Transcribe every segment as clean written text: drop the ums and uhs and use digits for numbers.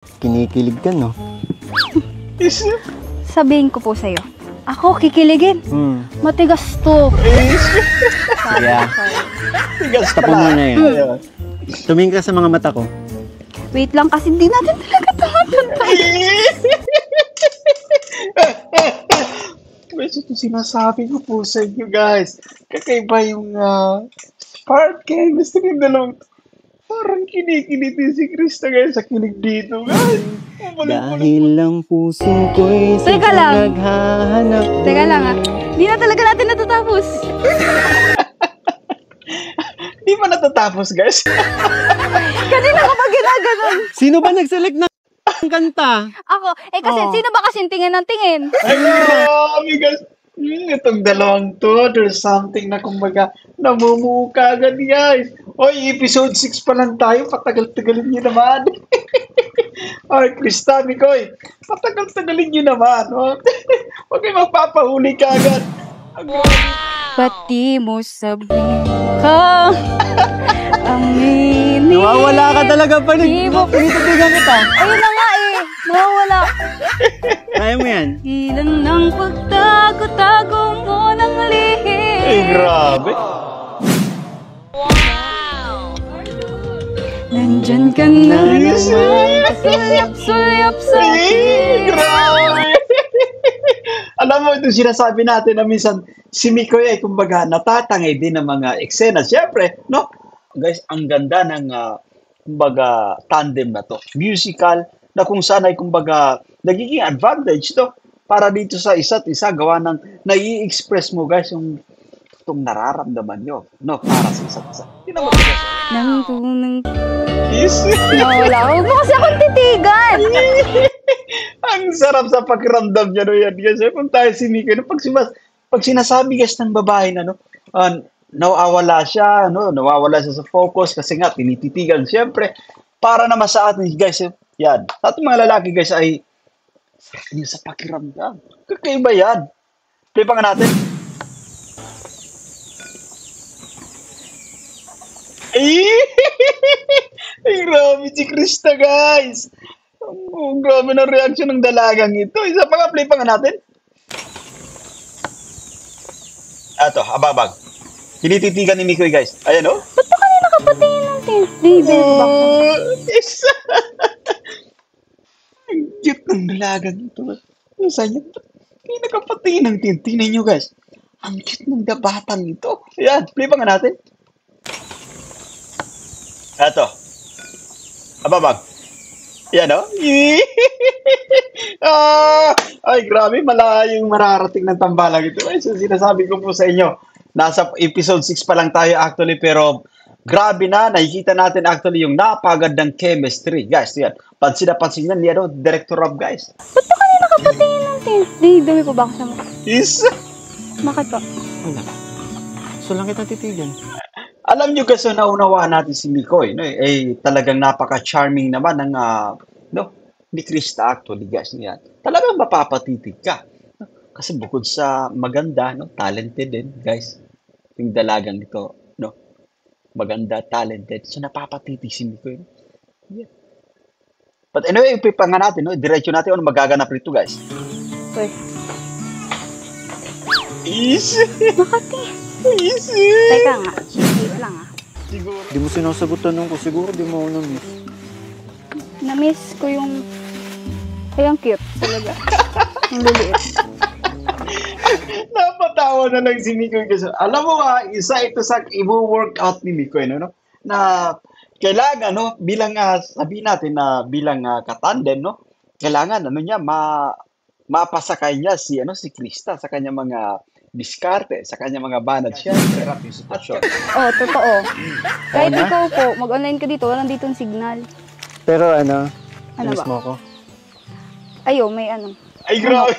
Kinikilig ka, no? Sabihin ko po sa'yo, ako kikiligin. Matigas to. Yeah. Tigas Stop mo pala. muna yan. Tumingin ka sa mga mata ko. Wait lang kasi hindi natin talaga tumatantay. Guys, ito sinasabi ko po sa inyo, guys. Kakaiba yung part chemistry ng dalawang. Parang kinikilig si Krista, guys, sa kilig dito, guys. Dahil lang puso ko'y Teka lang. naghahanap. Teka lang hindi na talaga natin natatapos. Di ba natatapos, guys? Kanina ko pa ginaganon. Sino ba nag-select ng kanta? Ako, kasi sino ba kasing tingin ng tingin? Ay, grabe, guys. Itong dalawang to, there's something na kumbaga namumuka agad, guys. Oy, episode 6 pa lang tayo, patagal-tagalin nyo naman. Ay, Krista, Mikoy, patagal-tagalin nyo naman. Oh. Huwag kayo magpapahuli ka agad. Pati mo sabihin ka aminin. Nawawala ka talaga pa. Pinitutugan kita. Ayun na nga nawawala. Kaya mo yan? Ilan ng pagtago-tago mo ng lihim. Ay, grabe. Nandyan ka na naman, sulyap-sulyap sa akin. Grabe. Alam mo, ito sinasabi natin na minsan si Mikoy ay kumbaga natatangay din ng mga eksena. Siyempre, no? Guys, ang ganda ng kumbaga tandem na to. Musical na kung saan ay kumbaga nagiging advantage to para dito sa isa't isa gawa ng nai-express mo, guys, yung itong nararamdaman nyo, no? Para sa isa't isa. Tingnan mo, guys. Nang tunang Yes. nawala. Huwag mo kasi akong titigan. Ang sarap sa pakiramdam niya, no, yan. Kasi kung tayo si Mikoy, no, pag sinasabi, guys, ng babae na, no, nawawala siya, no, nawawala siya sa focus kasi nga, tinititigan, siyempre, para naman sa atin, guys, yan. At mga lalaki, guys, ay yun sa pakiramdam. Kakaiba yan. Play pa nga natin. Ay, grabe si Krista, guys. Oh, grabe na reaction ng dalagang ito. Isa pa nga, play pa nga natin. Ato, ababag. Tinititigan ni Mikoy, guys. Ayan, oh. Ba't pa kanina kapatingin ng David? Isa. Ang cute ng dalagang ito. Isa niya. Kaya nakapatingin ng tintinan nyo, guys. Ang cute ng batang ito. Ayan, play pa nga natin. Ato. Ababag. Yan, oh. Ay, grabe. Malayong mararating ng tambalang ito. Ay, so sinasabi ko po sa inyo. Nasa episode 6 pa lang tayo actually. Pero grabe na. Nakikita natin actually yung napagandang chemistry. Guys, yan. Pansin na pansin yan. Yan, oh. Director Rob, guys. Ba't pa kanina kapatingin ng David? Dumi ko ba ako sa mukha? Yes. Bakit po? Wala. So lang kita titigan. Alam nyo kasi naunawaan natin si Mikoy, no? Talagang napaka-charming naman ng no, ni Krista actually, guys. Yan. Talagang mapapatitig ka. Kasi bukod sa maganda, no, talented din, guys. Yung dalagang ito, no, maganda, talented. So napapatitig si Mikoy. No? Yeah. But anyway, ipipa nga natin, no? Diretso natin ano magaganap rito, guys. Uy. Easy. Makati. Easy. Teka nga. Wait lang Siguro. Di mo sinasagot tanong ko. Siguro di mo ako na-miss. Na-miss ko yung... Ay, ang cute talaga. Ang liliit. Napatawa na lang si Mikoy kasi alam mo isa ito sa i-workout ni Mikoy, no? Na kailangan, no, bilang sabihin natin na bilang katandem, no? Kailangan ano niya mapasakay niya si Krista sa kanya mga diskarte, sa kanya mga banat siya. Sarap yung sitwasyon. Totoo. Kahit ikaw po, mag-online ka dito, walang ditong signal. Pero ano ba? mo ako? May ano. Ay, grabe.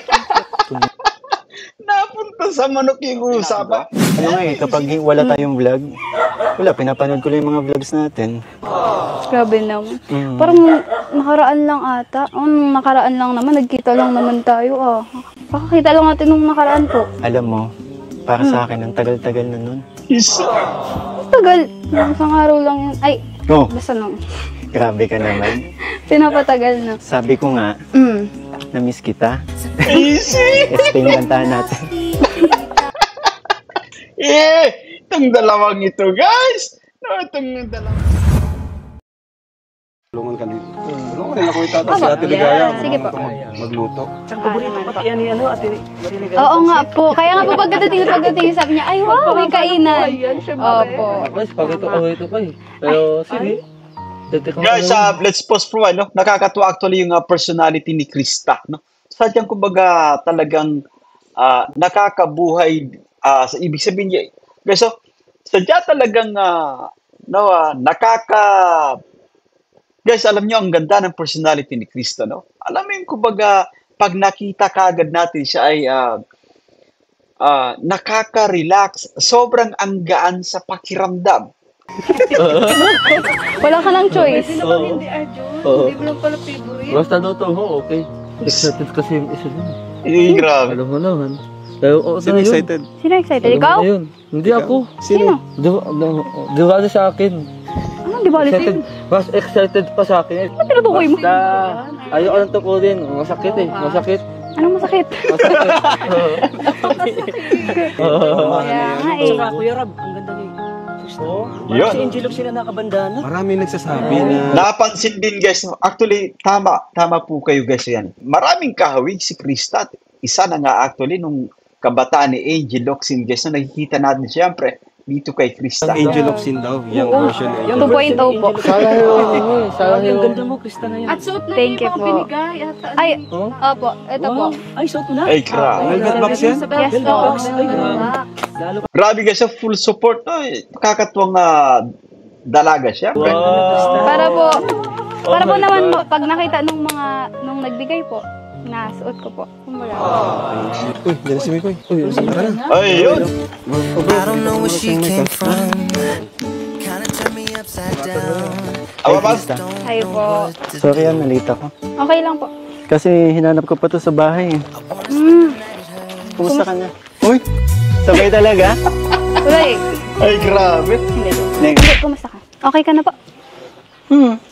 Napunta sa manok yung usapan. Ano nga kapag wala tayong vlog, wala, pinapanood ko lang yung mga vlogs natin. Grabe naman. Parang nakaraan lang ata. Nakaraan lang naman. Nagkita lang naman tayo. Pakakita lang natin nung nakaraan po. Alam mo, para sa akin, ang tagal-tagal na nun. Isa. Tagal. Isang araw lang yun. Ay, Oh, basta nung. Grabe ka naman. Pinapatagal na. Sabi ko nga, Mm. na-miss kita. Easy! Ito yung kantahan natin. Itong dalawang ito, guys! No, itong dalawang... Tulungan ka rin. Tulungan rin ako itata si Ate Ligaya. Sige po. Magluto. Oo nga po. Kaya nga po pagdating sabi niya, ay wow, may kainan. Opo. Ito pa eh. Pero sige. Guys, let's pause for a while. No? Nakakatuwa actually yung personality ni Krista. No? Sadyang kumbaga talagang nakakabuhay sa ibig sabihin niya. Guys, so, sadya talagang Guys, alam niyo ang ganda ng personality ni Krista, no? Alam mo yung kumbaga pag nakita kagad natin siya ay nakaka-relax, sobrang ang gaan sa pakiramdam. Wala ka ng choice. Oo. Oo. Hindi mo lang pala favorite. Basta daw to, okay. Excited kasi yung isa dun. Grabe. Alam mo naman. Pero oo Sino na yun. excited? Sino excited? Alam mo Ikaw? na yun. Hindi ako. Sino? Di ba sa akin? Ano, di ba alis Excited, mas excited pa sa akin. Ano tinutukoy mo? Basta, ayoko lang tukulin. Masakit eh. Masakit. Anong masakit? Masakit. Kaya nga eh. Saka Kuya Rab, ang ganda ni Krista. Yun. Si Angel sila nakabandana. Marami nagsasabi na Napansin din guys, no? Actually, tama po kayo guys yan. Maraming kahawig si Krista. Isa na nga actually nung kabataan ni Angel Locsin guys na nakikita natin siyempre dito kay Krista. Angel of Sin daw. Yung version na Yung 2.0 version ni po. Angel Sana yun. Sana Ang yun. ganda mo, Krista na yan. At suot na Thank yung you mga po. binigay. At, Ay, Oh? opo. Ito po. Wow. Ay, suot mo na. Ay, grabe. Velvet box yan? Yes Velvet po. box. Ay, grabe. Lalo Grabe guys, full support. Ay, kakatuwang dalaga siya. Wow. Para po naman po, pag nakita nung nagbigay po, nasuot ko po. Kumbaga. Uy, dyan na si Mikoy. Uy, tara na. Ay, yun. I don't know where she came from. Kinda turned me upside down. Awa ba? Krista. Ay po. Sorry nalita ko. Okay lang po. Kasi hinanap ko pa to sa bahay. Kumusta ka na? Uy, sabay talaga? Uy, Ay, grabe. hindi. Next. Hindi, kumusta ka? Okay ka na po?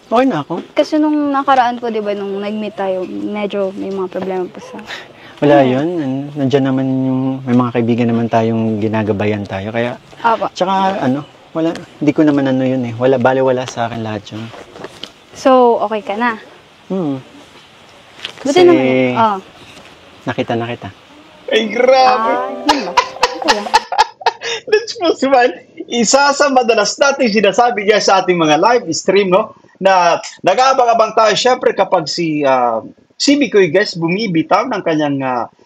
Okay na ako. Kasi nung nakaraan po, di ba, nung nag-meet tayo, medyo may mga problema po sa... Wala yun. Nandiyan naman yung, may mga kaibigan naman tayong ginagabayan tayo. Kaya, Apo. tsaka wala, hindi ko naman yun eh. Wala sa akin lahat yun. So, okay ka na? Buti Kasi, naman. Oh. nakita na kita. Ay, grabe. Yun ba? Okay lang. Let's move on. Isa sa madalas natin sinasabi guys sa ating mga live stream, no? Na nag-aabang-abang tayo syempre kapag si Mikoy guys bumibitaw ng kanyang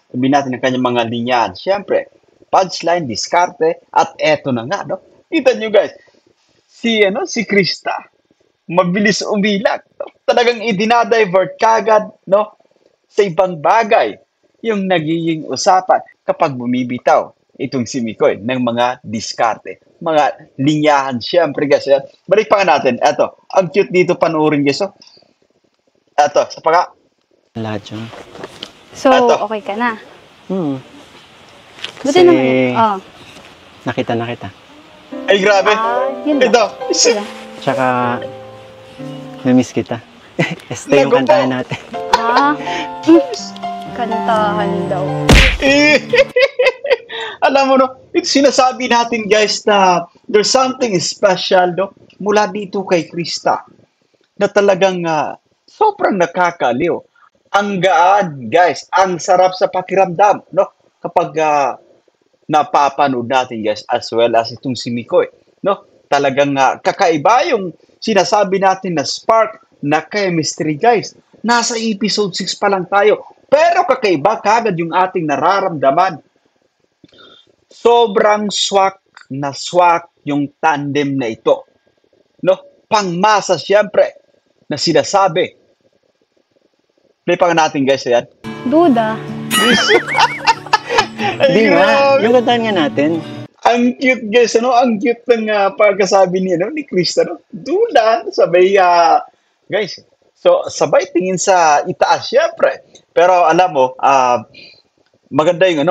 sabihin natin ng kanyang mga linyahan. Syempre, punchline, diskarte, at eto na nga, no? Kita nyo guys, si Krista, mabilis umilag. No? Talagang idinadivert kagad, no? Sa ibang bagay yung nagiging usapan kapag bumibitaw itong si Mikoy ng mga diskarte, mga linyahan. Siyempre guys, balik pa nga natin. Eto, ang cute dito panoorin guys. Oh. Eto, sa paka. Lahat yun. So, Eto. okay ka na? Buti Kasi, naman. Oh. nakita na kita. Ay, grabe. Yun ba? Ito. Tsaka, na-miss kita. Este yung Naku po. kantahan natin. Kantahan daw. Alam mo, no, sinasabi natin guys na there's something special, no, mula dito kay Krista na talagang sobrang nakakaliw. Ang gaan, guys, ang sarap sa pakiramdam, no, kapag napapanood natin, guys, as well as itong si Mikoy, no, talagang kakaiba yung sinasabi natin na spark, na chemistry, guys. Nasa episode 6 pa lang tayo, pero kakaiba kagad yung ating nararamdaman. Sobrang swak yung tandem na ito. No? Pangmasa siyempre na sinasabi. Play pa nga natin guys yan. Duda. Hindi nga, yung kantahan nga natin. Ang cute guys, ano? Ang cute ng pagkasabi ni Krista, no? Dulan, sabay, guys. So, sabay tingin sa itaas siyempre. Pero alam mo, maganda yung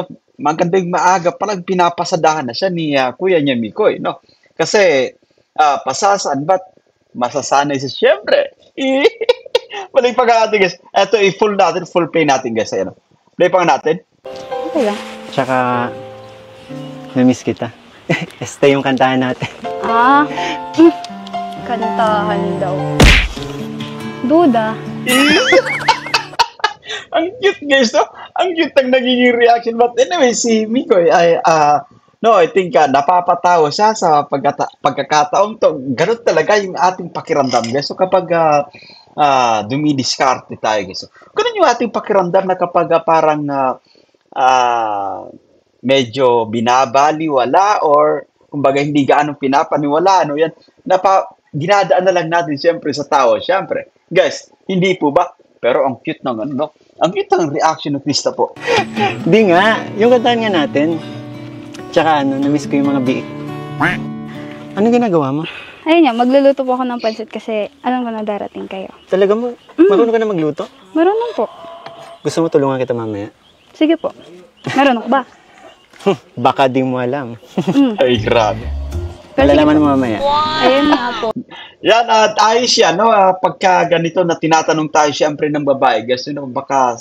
maaga palang pinapasadahan na siya ni Kuya niya Mikoy, no? Kasi pasasaan ba't masasanay siya. Siyempre. Balik pa nga natin, guys. Ito, i-full natin, full play natin, guys. Ayan. Play pa nga natin. Okay lang. Tsaka, na-miss kita. Este yung kantahan natin. Ah, kantahan daw. Duda. Ang cute, guys, no? Ang cute ang nagiging reaction. But anyway, si Mikoy ay, no, I think napapatawa siya sa pagkakataon to. Ganun talaga yung ating pakiramdam, guys. So kapag dumidiskarte tayo, guys. So, ganun yung ating pakiramdam na kapag parang medyo binabaliwala or kumbaga hindi gaano pinapaniwala, ano yan, dinadaan na lang natin siyempre sa tao, siyempre. Guys, hindi po ba? Pero ang cute ng ano, no? Ang cute ng reaction ng Krista po. Di nga, yung kantahan nga natin. Tsaka na-miss ko yung mga biik. Ano ginagawa mo? Ayun nga, magluluto po ako ng pansit kasi alam ko na darating kayo. Talaga mo, marunong ka na magluto? Marunong po. Gusto mo tulungan kita mamaya? Sige po. Marunong ba? Baka di mo alam. Ay, grabe. Malalaman mo mamaya. Ayun nga po. Yan, at ayos yan, no? Pagka ganito na tinatanong tayo siyempre ng babae, guys, you know, baka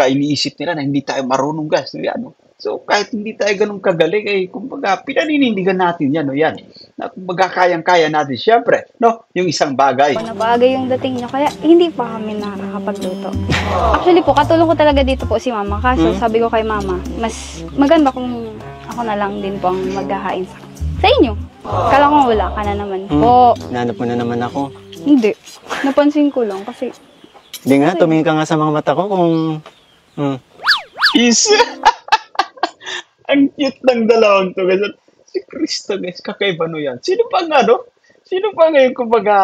iniisip nila na hindi tayo marunong, guys. No? Yan, no? So, kahit hindi tayo ganun kagaling, kumbaga, pinaninindigan natin yan, no? Yan. Na, kumbaga, kayang-kaya natin, siyempre, no? Yung isang bagay. Nabagay yung dating niyo, kaya hindi pa kami nakakapagluto. Actually po, katulong ko talaga dito po si mama. Kaso sabi ko kay mama, mas maganda kung ako na lang din po ang maghahain sa inyo. Kala ko wala ka na naman po. Nanap mo na naman ako. Hindi. Napansin ko lang kasi Hindi nga, tumingin ka nga sa mga mata ko kung... Is, ang cute ng dalawang to, guys. Si Krista, guys, kakaiba no yan. Sino pa nga, no? Sino pa ngayon, kumbaga,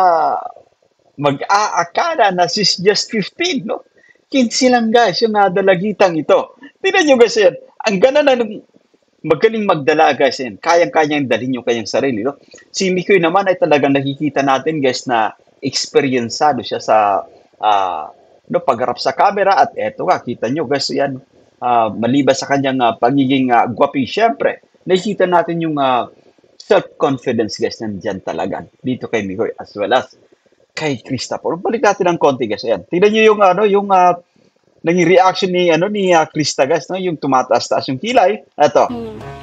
mag-aakala na she's just 15, no? 15 lang, guys, yung nadalagitang ito. Tignan nyo, guys, yan. Ang ganda na nung magaling magdala, guys, yan. Kayang-kayang dalhin yung kanyang sarili, no? Si Mikoy naman ay talagang nakikita natin, guys, na experiencado siya sa pagharap sa camera. At eto nga, kita nyo, guys, yan. Maliban sa kanyang pagiging gwapi, syempre, nakikita natin yung self-confidence, guys, nandyan talaga. Dito kay Mikoy as well as kay Krista po. Balik natin ng konti, guys. Ayan. Tingnan nyo yung naging reaction ni Krista, guys, no? Yung tumataas-taas yung kilay. Ito.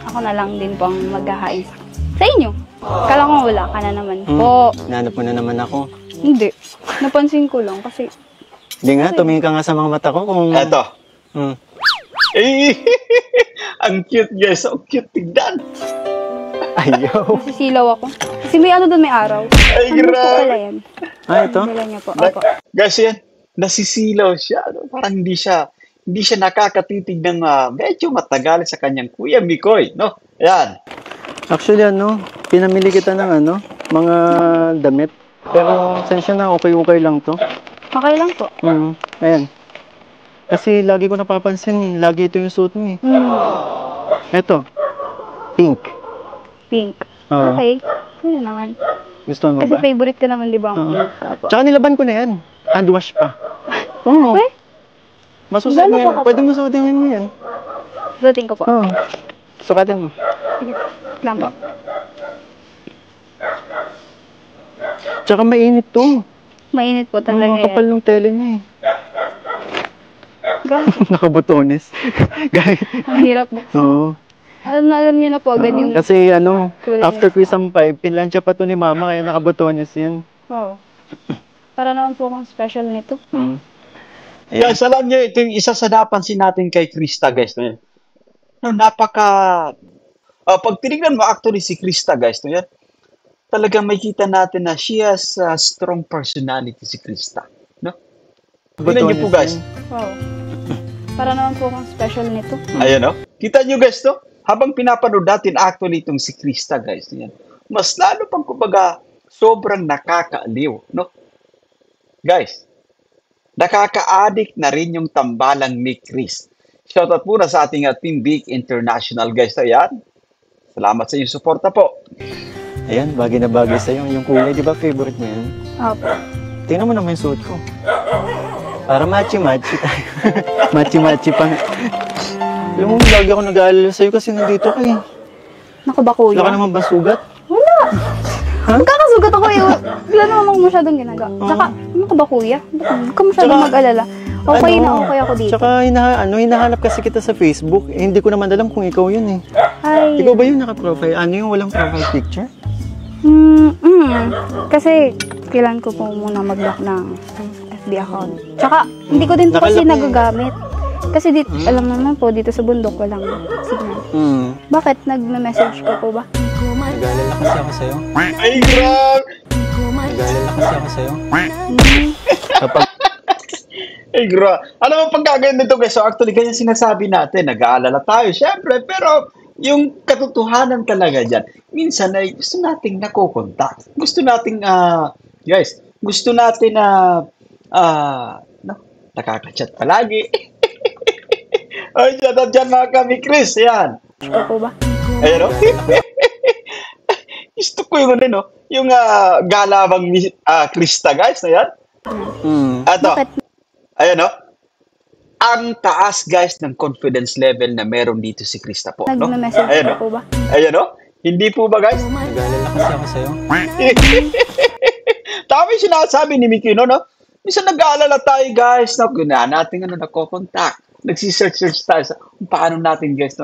ako na lang din po ang maghahain sa inyo. Kala ko wala ka na naman po. Nanap mo na naman ako. Hindi. Napansin ko lang kasi Hindi nga, tumingin ka nga sa mga mata ko kung... Ito. Hmm. Eh, ang cute, guys. Ang cute tignan. Ayaw. nasisilaw ako. Kasi may ano doon, may araw. Ay, Ano po grabe. pala yan? Ito? Dala niya po. Opo. Guys, yan. Nasisilaw siya. No? Parang hindi siya nakakatitig ng medyo matagal sa kanyang kuya Mikoy. No? Ayan. Actually, pinamili kita ng mga damit. Pero, sensya na, okay lang to. Okay lang po. Ayan. Kasi lagi ko napapansin, lagi ito yung suot mo eh. Eto, pink. Pink. Oo. Okay. Ano naman. Gusto mo Kasi ba? favorite ka naman, di ba? Oo. Opo. Tsaka nilaban ko na yan. And wash pa. Oo. Okay. Masusuot mo Lalo yan. pa ka Pwede mo suotin mo yan. Suotin ko po. Oo. Sukatin mo. Sige. Lang po. Tsaka mainit to. Mainit po talaga Ang kapal yan. ng tele niya eh. Gano'n. Nakabotones. Guys. Ang hirap po. Oo. Alam niyo na po agad yung... Kasi Kulay. after Christmas 5, pinlansya pa to ni mama kaya nakabotones yan. Oo. Para naman po akong special nito. Guys, alam niyo, ito yung isa sa napansin natin kay Krista, guys. No? Pag tinignan mo actually si Krista, guys, no, yan, talagang makita natin na she has a strong personality si Krista. No? Tingnan niyo po, guys. Wow. Para naman po akong special nito. Ayan, no? Kita niyo, guys, no? Habang pinapanood natin actually itong si Krista, guys, no, yan, mas lalo pang kumbaga sobrang nakakaaliw, no? Guys, nakaka-addict na rin yung tambalang ni Chris. Shoutout muna sa ating Team Big International, guys. Ayan. Salamat sa inyong suporta po. Ayan, bagay na bagay sa'yo. Yung kulay, di ba favorite mo yan? Opo. Tingnan mo naman yung suot ko. Para matchy-matchy tayo. Matchy-matchy pa. Alam mo, lagi ako nag-aalala sa'yo kasi nandito ka eh. Naku ba, kuya? Wala ka naman ba sugat? Wala. Magkakasugat ako eh. wala naman ako masyadong ginagawa. Tsaka, ano ka ba kuya? Huwag ka masyadong Tsaka, mag-alala. Okay na okay ako dito. Tsaka hinahanap kasi kita sa Facebook. Eh, hindi ko naman alam kung ikaw yun eh. Ay, Ikaw ba yung naka-profile? Ano yung walang profile picture? kasi kailan ko po muna mag-lock ng FB account. Tsaka, hindi ko din po kasi Nakalaki. nagagamit. Kasi dito, alam naman po, dito sa bundok walang signal. Bakit? Nagme-message ka po ba? Nag-aalala kasi ako sa'yo. Ay, grabe! Nag-aalala kasi ako sa'yo. Kapag Ay, grabe. Alam mo, pagkagayon nito guys, so actually, ganyan sinasabi natin, nag-aalala tayo, syempre, pero yung katotohanan talaga dyan, minsan ay gusto nating nakokontak. Gusto nating, guys, gusto natin nakaka-chat palagi. Ay, dyan mga kami, Chris, yan. Ka po ba? Ayan o. Gusto ko yung ano, no? Yung galawang Krista, guys, na yan. Ato, Bakit? ayan o. Ang taas, guys, ng confidence level na meron dito si Krista po, no? Nagme-message Ayan ka o. po ba? Ayan o. Hindi po ba, guys? nag-aalala kasi ako sa'yo. Tama yung sinasabi ni Mickey, no? Minsan nag-aalala tayo, guys, na natin nakokontak. Nagsisearch tayo sa kung paano natin, guys,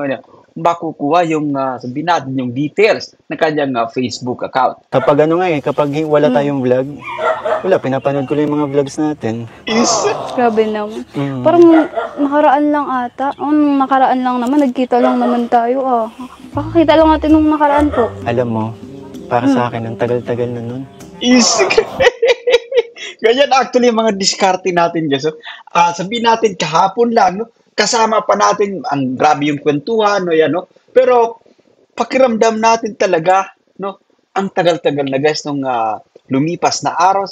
makukuha yung, sabihin natin, yung details ng kanyang Facebook account. Kapag kapag wala tayong vlog, wala, pinapanood ko lang yung mga vlogs natin. Grabe naman. Parang nakaraan lang ata. Nakaraan lang naman. Nagkita lang naman tayo. Kakakita lang natin nung nakaraan po. Alam mo, para sa akin, ang tagal-tagal na nun. Ganyan actually yung mga diskarte natin, guys. Sabihin natin kahapon lang, no? Kasama pa natin ang grabe yung kwentuhan, no? Yan, no? Pero pakiramdam natin talaga, no? Ang tagal-tagal na, guys, nung lumipas na araw,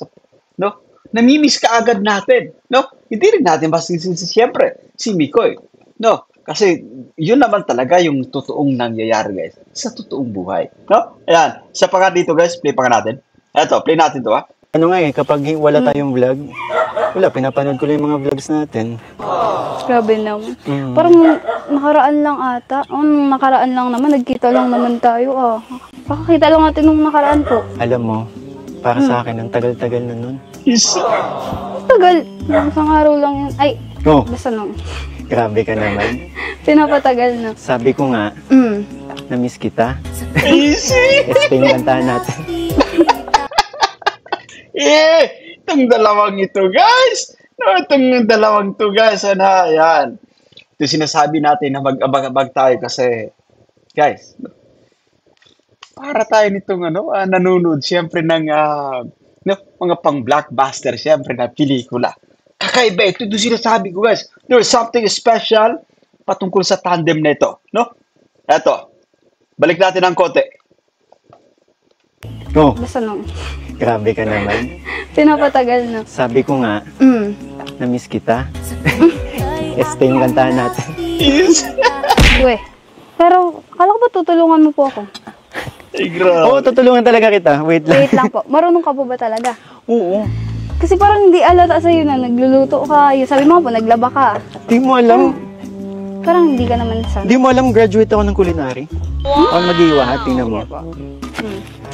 no? Namimiss ka agad natin, no? Hindi rin natin siyempre, si Mikoy, no? Kasi yun naman talaga yung totoong nangyayari, guys, sa totoong buhay, no? Ayan, isa pa nga dito, guys, play pa nga natin. Eto, play natin to, ha? Kapag wala tayong vlog, wala, pinapanood ko lang yung mga vlogs natin. Grabe naman. Parang nakaraan lang ata. Nakaraan lang naman. Nagkita lang naman tayo. Kakakita lang natin nung nakaraan po. Alam mo, para sa akin, ang tagal-tagal na nun. Tagal. Isang araw lang yun. Ay, Oh, basta nung. grabe ka naman. Pinapatagal na. Sabi ko nga, na-miss kita. Ito yung kantahan natin. Itong dalawang ito, guys. No, itong dalawang to, guys. Yan. Ito sinasabi natin na mag-abag-abag tayo kasi, guys, para tayo nitong nanonood, siyempre, ng mga pang-blockbuster, siyempre, na pelikula. Kakaiba, ito sinasabi ko, guys. There's something special patungkol sa tandem na ito, no? Eto, balik natin ng konti. Oh, Basta nung. grabe ka naman. Pinapatagal na. Sabi ko nga, na-miss kita. Ito yung kantahan natin. Uwe. Pero, kala ko ba tutulungan mo po ako? Ay, grabe. Oo, tutulungan talaga kita. Wait lang. Wait lang po. Marunong ka po ba talaga? Oo. Kasi parang hindi alata sa'yo na nagluluto ka. Sabi mo po, naglaba ka. Di mo alam. Parang hindi ka naman sana. Di mo alam, graduate ako ng culinary. Ako mag-iwa, ha? Tingnan mo.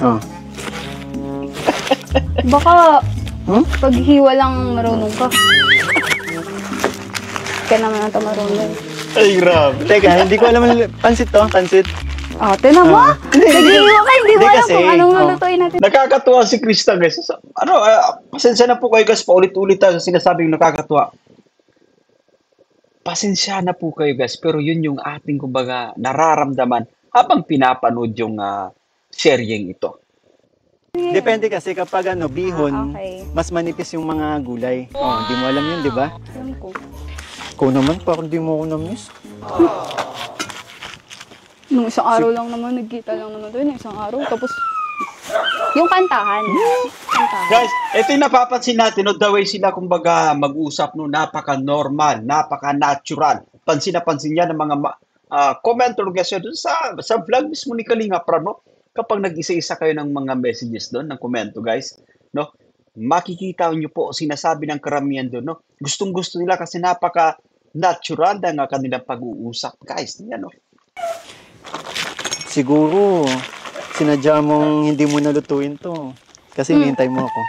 Oh. Baka, paghiwa lang marunong ka. Kaya naman ito marunong. Ay, grabe. Teka, hindi ko alam. Pansit to, pansit. Tinan mo? Naghiwa ka, hindi mo Hindi alam kasi, kung anong lulutuin natin. Nakakatuwa si Krista, guys. Pasensya na po kayo, guys. Paulit-ulit tayo sa sinasabing nakakatuwa. Pasensya na po kayo, guys. Pero yun yung ating, kumbaga, nararamdaman habang pinapanood yung seryeng ito. Depende kasi kapag bihon, Okay. mas manipis yung mga gulay. Oh, di mo alam yun, di ba? Alam ko. Ikaw naman, parang di mo ako na-miss. Nung isang araw lang naman, nagkita lang naman doon. Isang araw. Tapos, yung kantahan. Kantahan. Guys, ito yung napapansin natin, no, the way sila, kumbaga, mag-usap, no, napaka-normal, napaka-natural. Pansin na pansin yan ng mga commenter, guys, doon sa vlog mismo ni Kalinga Prab, no? Kapag nag-isa-isa kayo ng mga messages doon, ng komento, guys, no? Makikita nyo po, sinasabi ng karamihan doon, no? Gustong-gusto nila kasi napaka-natural ng kanilang pag-uusap, guys. Yan, no? Siguro, sinadya mong hindi mo nalutuin to. Kasi hinihintay mo ako.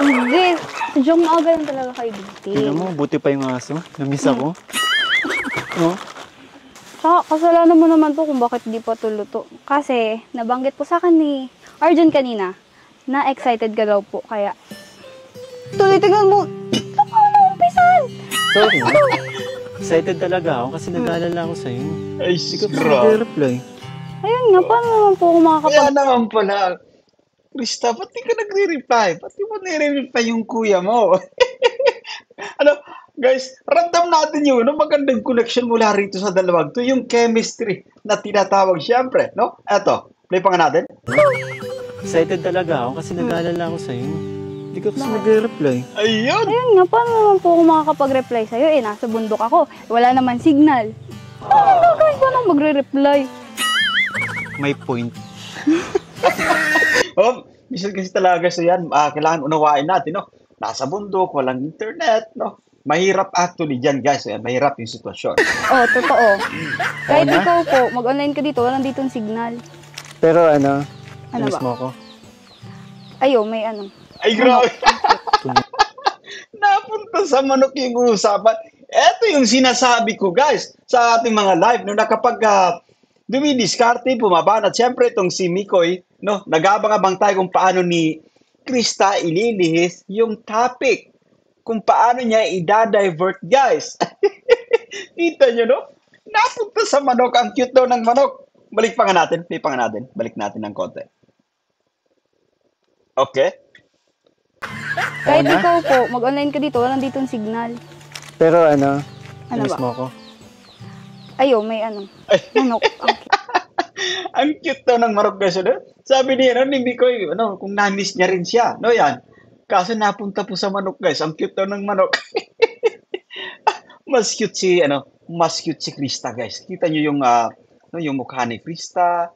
Hindi. Sadyang maaga lang talaga kayo dumating. Tingnan mo, buti pa yung aso. Namiss ako. No? Kasalanan mo naman po kung bakit di pa tuluto. Kasi, nabanggit po sa akin ni Arjun kanina, na excited ka daw po. Kaya, tuloy-tingnan mo. Saka na umpisan! Sorry. Excited talaga ako kasi nag-aalala ako sa'yo. Ay, Hindi ka pa bro. nag-reply. Ayun nga, paano naman po ako makakapag... Kaya naman pala. Krista, ba't di ka nagre-reply? Ba't di mo nire-reply yung kuya mo? Ano, guys, random natin yun. No? Magandang connection mula rito sa dalawang to. Yung chemistry na tinatawag siyempre. No? Eto, play pa nga natin. Excited talaga ako kasi nag-aalala ako sa'yo. Hindi ka kasi nag-reply. Ayun. Ayun nga, paano naman po ako makakapag-reply sa'yo? Nasa bundok ako. Wala naman signal. Paano gagawin ko nang magre-reply? May point. Oh, minsan kasi talaga so yan, kailangan unawain natin, no? Nasa bundok, walang internet, no? Mahirap actually dyan, guys. Ayan, mahirap yung sitwasyon. Oh, totoo. Kahit Oo na? ikaw po, mag-online ka dito, walang ditong signal. Pero ano, Ano miss ba? mo ako. Ayo, may ano. Ay, grabe. Napunta sa manok yung usapan. Ito yung sinasabi ko, guys, sa ating mga live, no, na kapag dumidiskarte, bumabanat. Siyempre, itong si Mikoy, no, nag-abang-abang tayo kung paano ni Krista ililihis yung topic. Kung paano niya i-divert, guys. Kita nyo, no? Napunta sa manok. Ang cute daw ng manok. Balik pa nga natin. Play pa nga natin. Balik natin ng konti. Okay. Kahit Oo na? ikaw po, mag-online ka dito, walang ditong signal. Pero ano, Ano miss ba? mo ako. Ayo, may ano. Manok. Okay. Ang cute daw ng manok, guys. Ano? Sabi niya, ni Mikoy, ano, kung na-miss niya rin siya. No, yan. Kaso napunta po sa manok, guys. Ang cute daw ng manok. Mas cute si Krista, guys. Kita niyo yung, yung mukha ni Krista.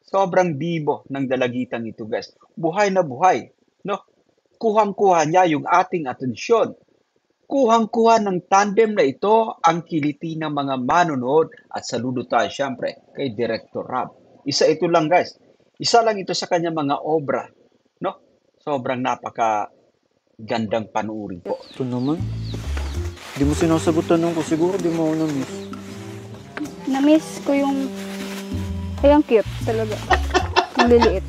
Sobrang bibo ng dalagitang ito, guys. Buhay na buhay. No? Kuhang-kuha niya yung ating atensyon. Kuhang-kuha ng tandem na ito ang kiliti ng mga manonood at saludo tayo siyempre kay Director Rob. Isa ito lang, guys. Isa lang ito sa kanya mga obra. No? Sobrang napaka gandang panuuri po. Ito naman. Hindi mo sinasagot tanong ko. Siguro di mo ako na-miss. Na-miss ko yung... Ay, ang cute talaga. Ang liliit.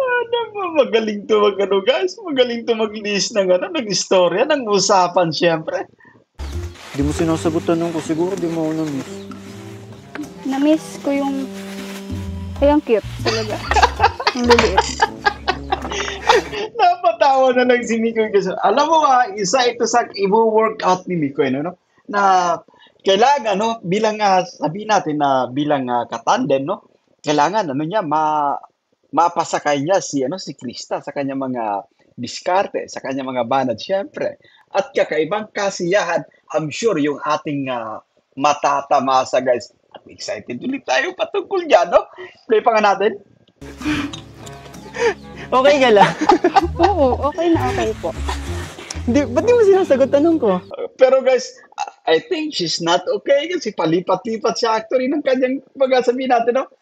Ano ba? Magaling to guys. Magaling to mag-list ng istorya, ng usapan, siyempre. Hindi mo sinasagot tanong ko. Siguro di mo ako na-miss. Na-miss ko yung... Ay, ang cute talaga. Ang liliit. Napatawa na lang si Mikoy kasi alam mo isa ito sa i-workout ni Mikoy, no? Na kailangan, no, bilang sabihin natin na bilang katandem, no? Kailangan niya mapasakay niya si Krista sa kanya mga diskarte, sa kanya mga banat syempre. At kakaibang kasiyahan, I'm sure yung ating matatamasa, guys. At excited ulit tayo patungkol diyan, no? Play pa nga natin. Okay ka lang. Oo, okay na okay po. Ba't di mo sinasagot tanong ko? Pero guys, I think she's not okay kasi palipat-lipat siya actually ng kanyang sabihin natin, no?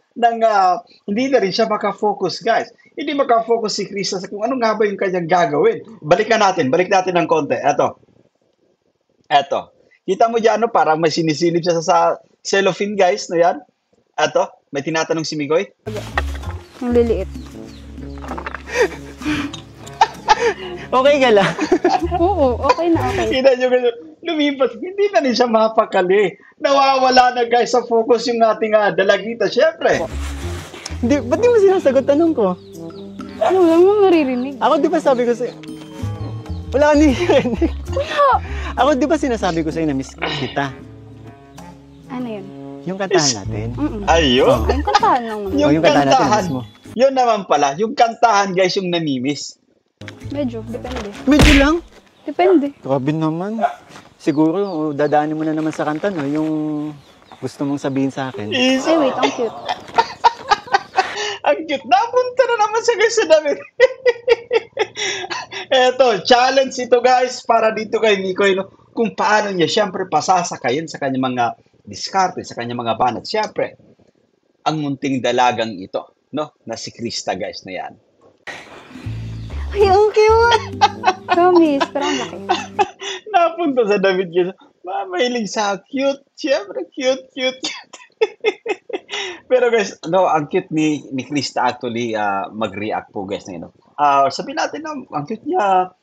Hindi na rin siya makafocus, guys. Hindi makafocus si Krista sa kung ano nga ba yung kanyang gagawin. Balik natin ng konti. Eto. Kita mo dyan, no? Parang may sinisilip siya sa cellophane, guys, no yan? Eto, may tinatanong si Mikoy. Ang liliit. Okay ka lang. Oo, okay na okay. Kita nyo guys, lumipas, hindi na rin siya mapakali. Nawawala na, guys, sa focus yung ating dalagita, syempre. Ba't di mo sinasagot tanong ko? Ano lang mo maririnig? Ako di ba sabi ko sa'yo? Wala ka nirinig. Ako di ba sinasabi ko sa'yo na miss kita? Ano yun? Yung kantahan natin. Ayun. Yung kantahan lang naman. Yung yung kantahan natin kantahan. mismo. Yun naman pala, yung kantahan, guys, yung namimiss. Medyo, depende. Medyo lang. Depende. Grabe naman. Siguro, dadaanin mo na naman sa kanta, no? Yung gusto mong sabihin sa akin. Is, Ay, wait, ang cute. ang cute. Napunta na naman sa guys sa damit. Eto, challenge ito, guys, para dito kay Mikoy, no? Kung paano niya, syempre, pasasakayin sa kanyang mga diskarte sa kanyang mga banat. Siyempre, ang munting dalagang ito, no? Na si Krista, guys, na yan. Ay, ang cute! Promise, pero ang laki. Napunta sa damit niya. Mahilig sa cute. Siyempre, cute, cute, cute. Pero guys, no, ang cute ni Krista actually mag-react po, guys, na yun. Sabihin natin na ang cute niya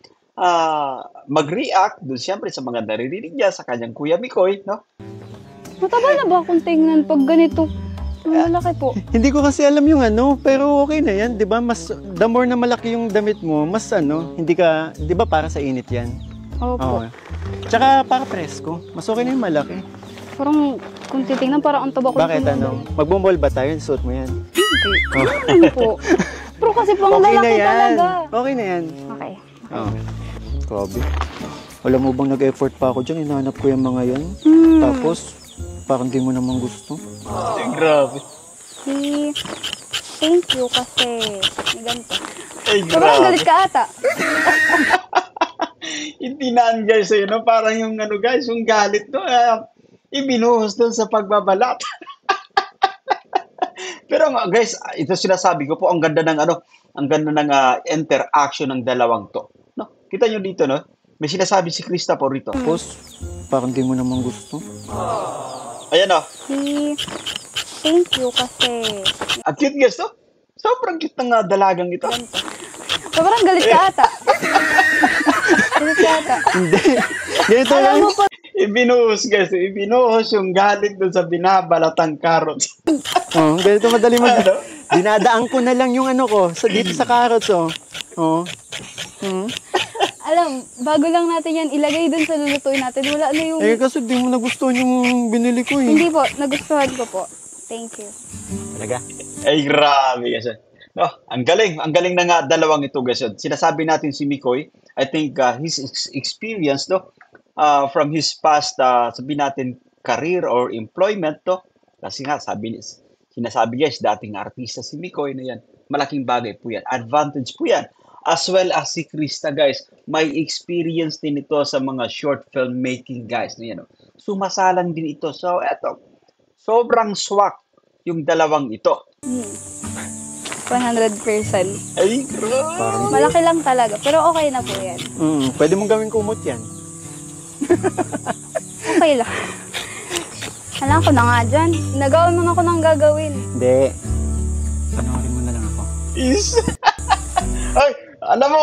mag-react doon siyempre sa mga naririnig niya sa kanyang Kuya Mikoy, no? Mataba na ba akong tingnan pag ganito? Malaki po. Hindi ko kasi alam yung ano, pero okay na yan, 'di ba? Mas the more na malaki yung damit mo, mas ano, hindi ka, 'di ba, para sa init 'yan. Opo. Oo. Tsaka para presko. Mas okay na yung malaki. Parang kung titingnan parang ang taba ko. Bakit ano? Magbo-mall ba tayo? Suot mo 'yan. Ano po? Pero kasi pang Okay na lalaki yan. talaga. Okay na yan. Okay. Oo. Grabe. Alam mo bang nag-effort pa ako dyan? Hinahanap ko yung mga yan. Tapos, parang di mo naman gusto. Grabe. Thank you kasi may ganito. Ay, Sobrang galit ka ata. Hindi na guys, no? Parang yung ano guys, yung galit no, ibinuhos doon sa pagbabalat. Pero nga guys, ito sinasabi ko po, ang ganda ng ano, ang ganda ng interaction ng dalawang to. No? Kita nyo dito, no? May sinasabi si Krista po rito. Tapos, parang di mo naman gusto. Ayan o. Thank you kasi Ang cute guys, no? Sobrang cute ng dalagang ito. sobrang galit ka ata. Galit ka ata. Hindi. Ganito Alam lang. mo po, Ibinuhos guys, ibinuhos yung galit doon sa binabalatang carrots. Oh, ganito madali mo. Ano? Dinadaan ko na lang yung ano ko, dito sa carrots, oh. Oh. alam, bago lang natin yan ilagay dun sa lulutuin natin. Wala na yung... Eh, kasi di mo nagustuhan yung binili ko, eh. Hindi po, nagustuhan ko po. Thank you. Talaga? Ay, grabe guys. No, ang galing ng dalawang ito guys. Sinasabi natin si Mikoy, I think his experience, no, from his past, sabihin natin, career or employment, to. Kasi nga, sinasabi guys, dating artista si Mikoy na yan. Malaking bagay po yan. Advantage po yan. As well as si Krista guys, may experience din ito sa mga short film making guys. Na yan, no? Sumasalang din ito. So, eto, sobrang swak yung dalawang ito. 100%. Ay, grabe. Malaki lang talaga, pero okay na po yan. Pwede mong gawin kumot yan. Okay lang. Alam ko na nga dyan. Nagawa mo na ako ng gagawin. Hindi. Panoorin mo na lang ako. Ay, alam mo,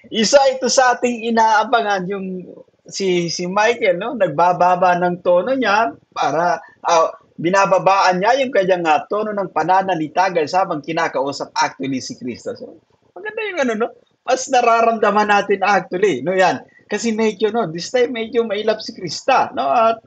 isa ito sa ating inaabangan yung si Michael, no? Nagbababa ng tono niya para binababaan niya yung kanyang tono ng pananalita guys habang kinakausap actually si Krista. So, maganda yung ano, no? Mas nararamdaman natin actually, no? Yan. Kasi medyo, no? This time medyo mailap si Krista, no? At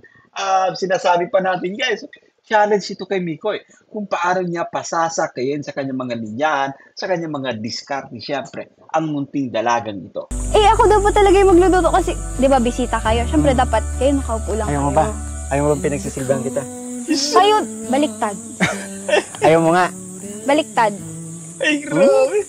sinasabi pa natin guys, challenge ito kay Mikoy kung paano niya pasasakayin sa kanyang mga linyahan, sa kanyang mga diskarte, siyempre, ang munting dalagang ito. Eh, ako dapat talaga yung magluluto kasi, di ba, bisita kayo. Siyempre, dapat kayo nakaupo lang Ayaw mo kayo. ba? Ayaw mo ba pinagsisilbihan kita? Kayo, baliktad. Ayaw mo nga. Baliktad. Ay, grabe.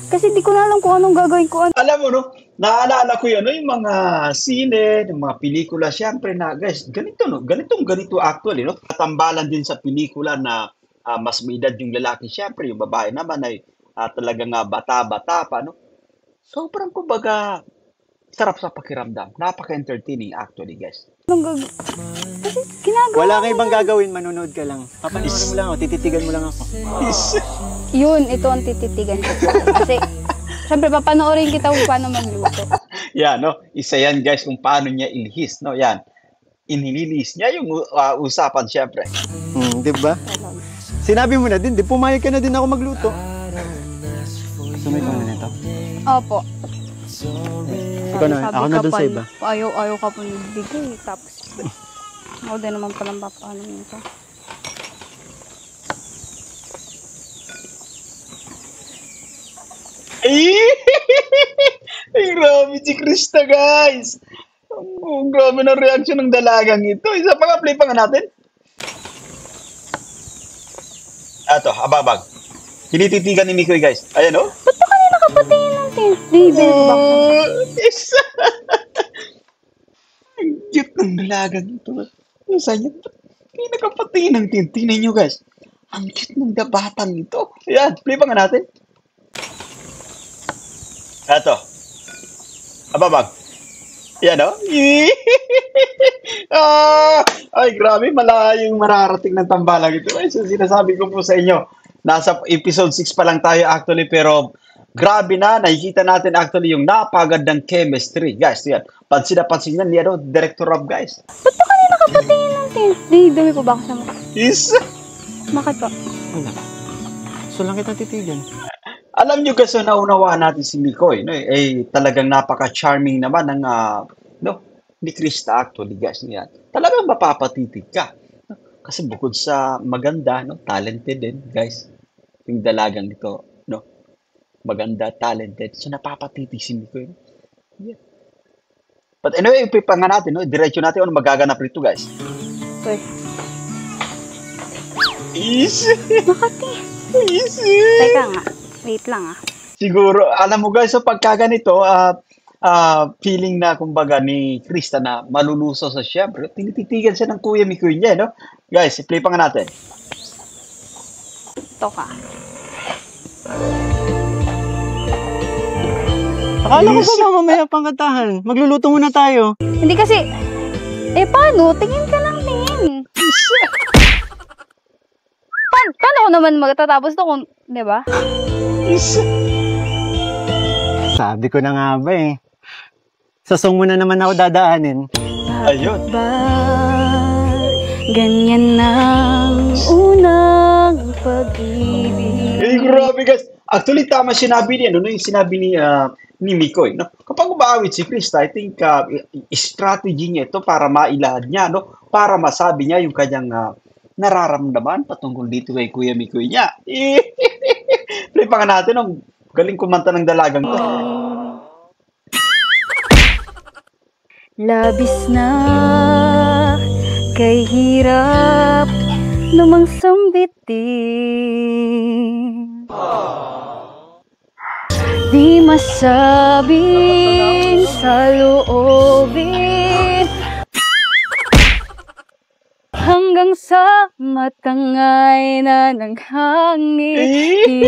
Kasi di ko na alam kung anong gagawin ko. Alam mo, no? Naalala ko yan, no? Yung mga sine, yung mga pelikula, syempre na, guys, ganito, no? Ganito actually, no? Katambalan din sa pelikula na mas may edad yung lalaki, syempre, yung babae naman ay talagang bata-bata pa, no? Sobrang, kumbaga, sarap sa pakiramdam. Napaka-entertaining actually, guys. Anong gagawin? Kasi ginagawa Wala ko kang ibang na. gagawin, manonood ka lang. Papanoorin mo lang ako, tititigan mo lang ako. Yun, ito ang tititigan ko po. Kasi, siyempre, papanoorin kita kung paano magluto. Yan, no? Isa yan, guys, kung paano niya ilihis, no? Yan. Inililis niya yung usapan, syempre. Di ba? Sinabi mo na din, di pumayag ka na din ako magluto. Sumay ka na nito. Opo. Ikaw na, ako na dun sa iba. Ayaw ka po nagbigay. Tapos, ako din naman palang papaano nito. Ay! Ay, grabe si Krista, guys! Ang grabe na reaction ng dalagang ito. Isa pa nga, play pa nga natin. Ato, ababag. Tinititigan ni Mikoy, guys. Ayan, oh. Ba't pa kanina nakapatingin ng David? Isa! Ang cute ng dalagang ito. Minsan yun, hindi nakapatingin ng tintinan nyo, guys. Ang cute ng batang ito. Ayan, play pa nga natin. Eto. Ababag. Yan, oh. Ay, grabe, malayong mararating ng tambalang ito. Ay, so, sinasabi ko po sa inyo, nasa episode 6 pa lang tayo actually, pero grabe na, nakikita natin actually yung napagandang chemistry. Guys, yan. Pansin na pansin yan, yan, Director Rob, guys. Ba't pa kanina kapatingin ng tinti? Dumi po ba ako sa mukha? Is, Bakit po? So lang kita titigan. alam nyo kasi naunawaan natin si Mikoy, no? Talagang napaka-charming naman ng, no, ni Krista actually, guys. Yan. Talagang mapapatitig ka. No? Kasi bukod sa maganda, no, talented din, guys. Yung dalagang ito, no? Maganda, talented. So napapatitig si Mikoy. Yeah. But anyway, ipipa nga natin, no? Diretso natin ano magaganap rito, guys. Uy. Easy! Makati. Easy! Teka nga. Wait lang Siguro, alam mo guys, sa pagkaganito, feeling na kumbaga ni Krista na maluluso sa siyempre, tinititigan siya ng Kuya Mikoy niya, no? Guys, i-play pa nga natin. Ito ka. Akala ko ba mamaya pang kantahan? Magluluto muna tayo. Hindi kasi, paano? Tingin ka lang, tingin. Paano ko naman magtatapos to kung, di ba? Sabi ko na nga ba eh. Sa song mo na naman ako dadaanin. Ayun. Ba, ganyan ang unang pag-ibig. Grabe guys. Actually, tama sinabi niya, no? Yung sinabi ni Mikoy, no? Kapag umaawit si Krista, I think strategy niya ito para mailahad niya, no? Para masabi niya yung kanyang nararamdaman patungkol dito kay Kuya Mikoy niya. Play pa nga natin, ang galing kumanta ng dalagang to. Labis na kay hirap namang sambitin. Di masabing sa loobin hanggang sa matangay na ng hangin.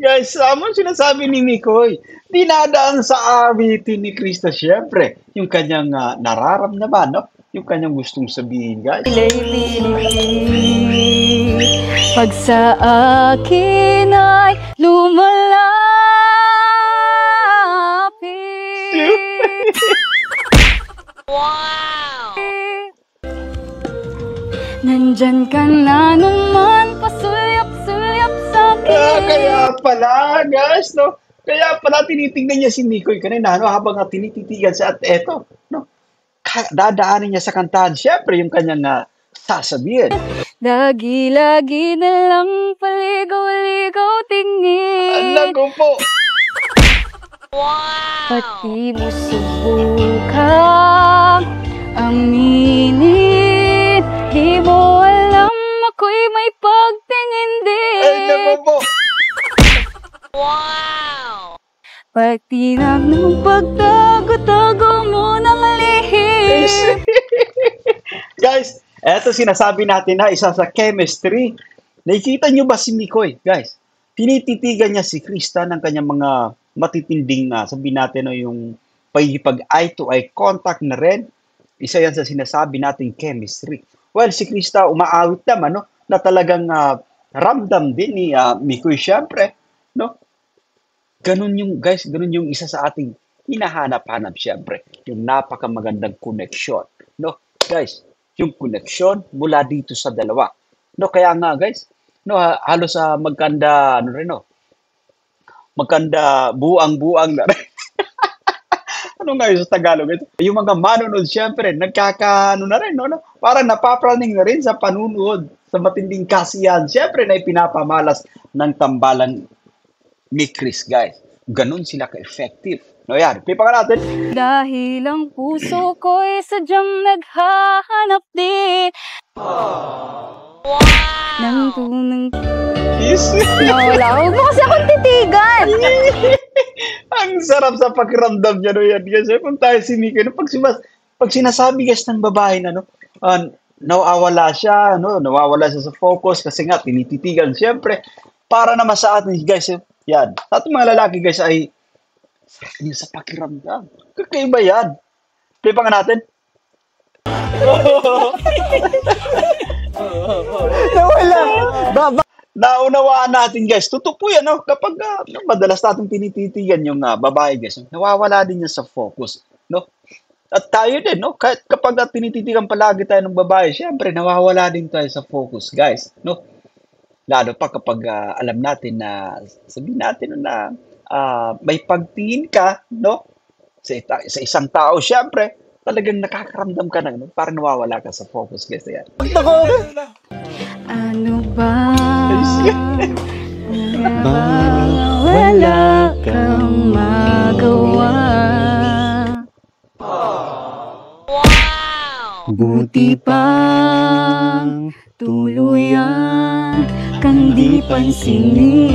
Guys, mo sinasabi ni Mikoy, dinadaan sa awitin ni Krista siyempre. Yung kanyang nararamdaman, no? Yung kanyang gustong sabihin, guys. Pag sa akin ay lumalapit. Wow! Nandyan ka na naman, pasulyap-sulyap sa akin. Kaya pala, guys, no? Kaya pala tinitingnan niya si Mikoy kanina, no? Habang tinititigan siya at eto, no? Dadaanin niya sa kantahan. Siyempre, yung kanyang sasabihin. Lagi-lagi na lang paligaw-ligaw tingin. Naku po. Pati mo subukang aminin. Di mo alam ako'y may pagtingin din. Ay, naku po. Pati na ng pagtago-tago mo ng lihim. Guys, eto sinasabi natin na isa sa chemistry. Nakikita nyo ba si Mikoy, guys? Tinititigan niya si Krista ng kanyang mga matitinding sabihin natin no, yung pag eye-to-eye contact na rin. Isa yan sa sinasabi nating chemistry. Well, si Krista umaawit naman, no, na talagang ramdam din ni Mikoy, syempre, no? Ganun yung, guys, ganun yung isa sa ating hinahanap-hanap, syempre. Yung napakamagandang connection, no? Guys, yung connection mula dito sa dalawa. No, kaya nga, guys, no, halos magkanda, ano rin, no? Magkanda, buang-buang na rin. Ano nga yung sa Tagalog ito? Yung mga manonood, syempre, nagkakaano na rin, no? Parang napapraning na rin sa panunood, sa matinding kasiyahan, syempre, na ipinapamalas ng tambalan ni Chris, guys. Ganun sila ka-effective. No, yan. Pipa ka natin. Dahil ang puso ko'y sadyang naghahanap din. Nang tunang... Yes. Wala. Huwag mo kasi akong titigan. Ang sarap sa pakiramdam niya, no, yan. Kasi kung tayo si Mikoy, no, pag sinasabi, guys, ng babae na, no, nawawala siya, no? Nawawala siya sa focus kasi nga tinititigan siyempre para naman sa atin guys, yan. Sa ating mga lalaki guys ay yun sa pakiramdam. Kakaiba yan. Play pa nga natin. Nawala. Baba. Naunawaan natin guys. Totoo po yan. No? Kapag madalas natin tinititigan yung babae guys, nawawala din yan sa focus. No? At tayo din, no? Kahit kapag tinititigan palagi tayo ng babae, syempre nawawala din tayo sa focus guys. No? Lalo pa kapag alam natin na, sabihin natin na may pagtingin ka, no? Sa isang tao, syempre, talagang nakakaramdam ka na, no? Parang nawawala ka sa focus guys. Yan. Ano ba? Wala kang magawa. Buti pang tuluyan kang di pansinin.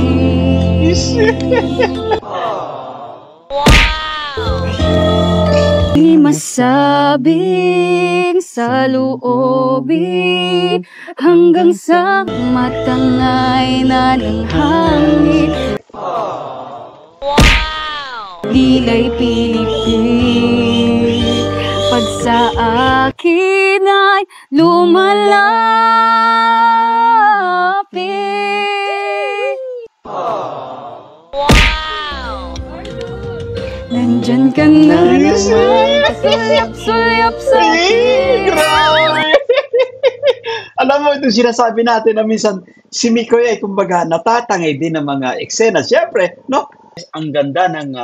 Di masabing sa loobin hanggang sa matangay na ng hangin. Dila'y pilipin pag sa akin ay lumalapit. Nandyan ka na naman, pasulyap-sulyap sa akin. Grabe! Alam mo, itong sinasabi natin na minsan si Mikoy ay kumbaga natatangay din ng mga eksena. Siyempre, no? Ang ganda ng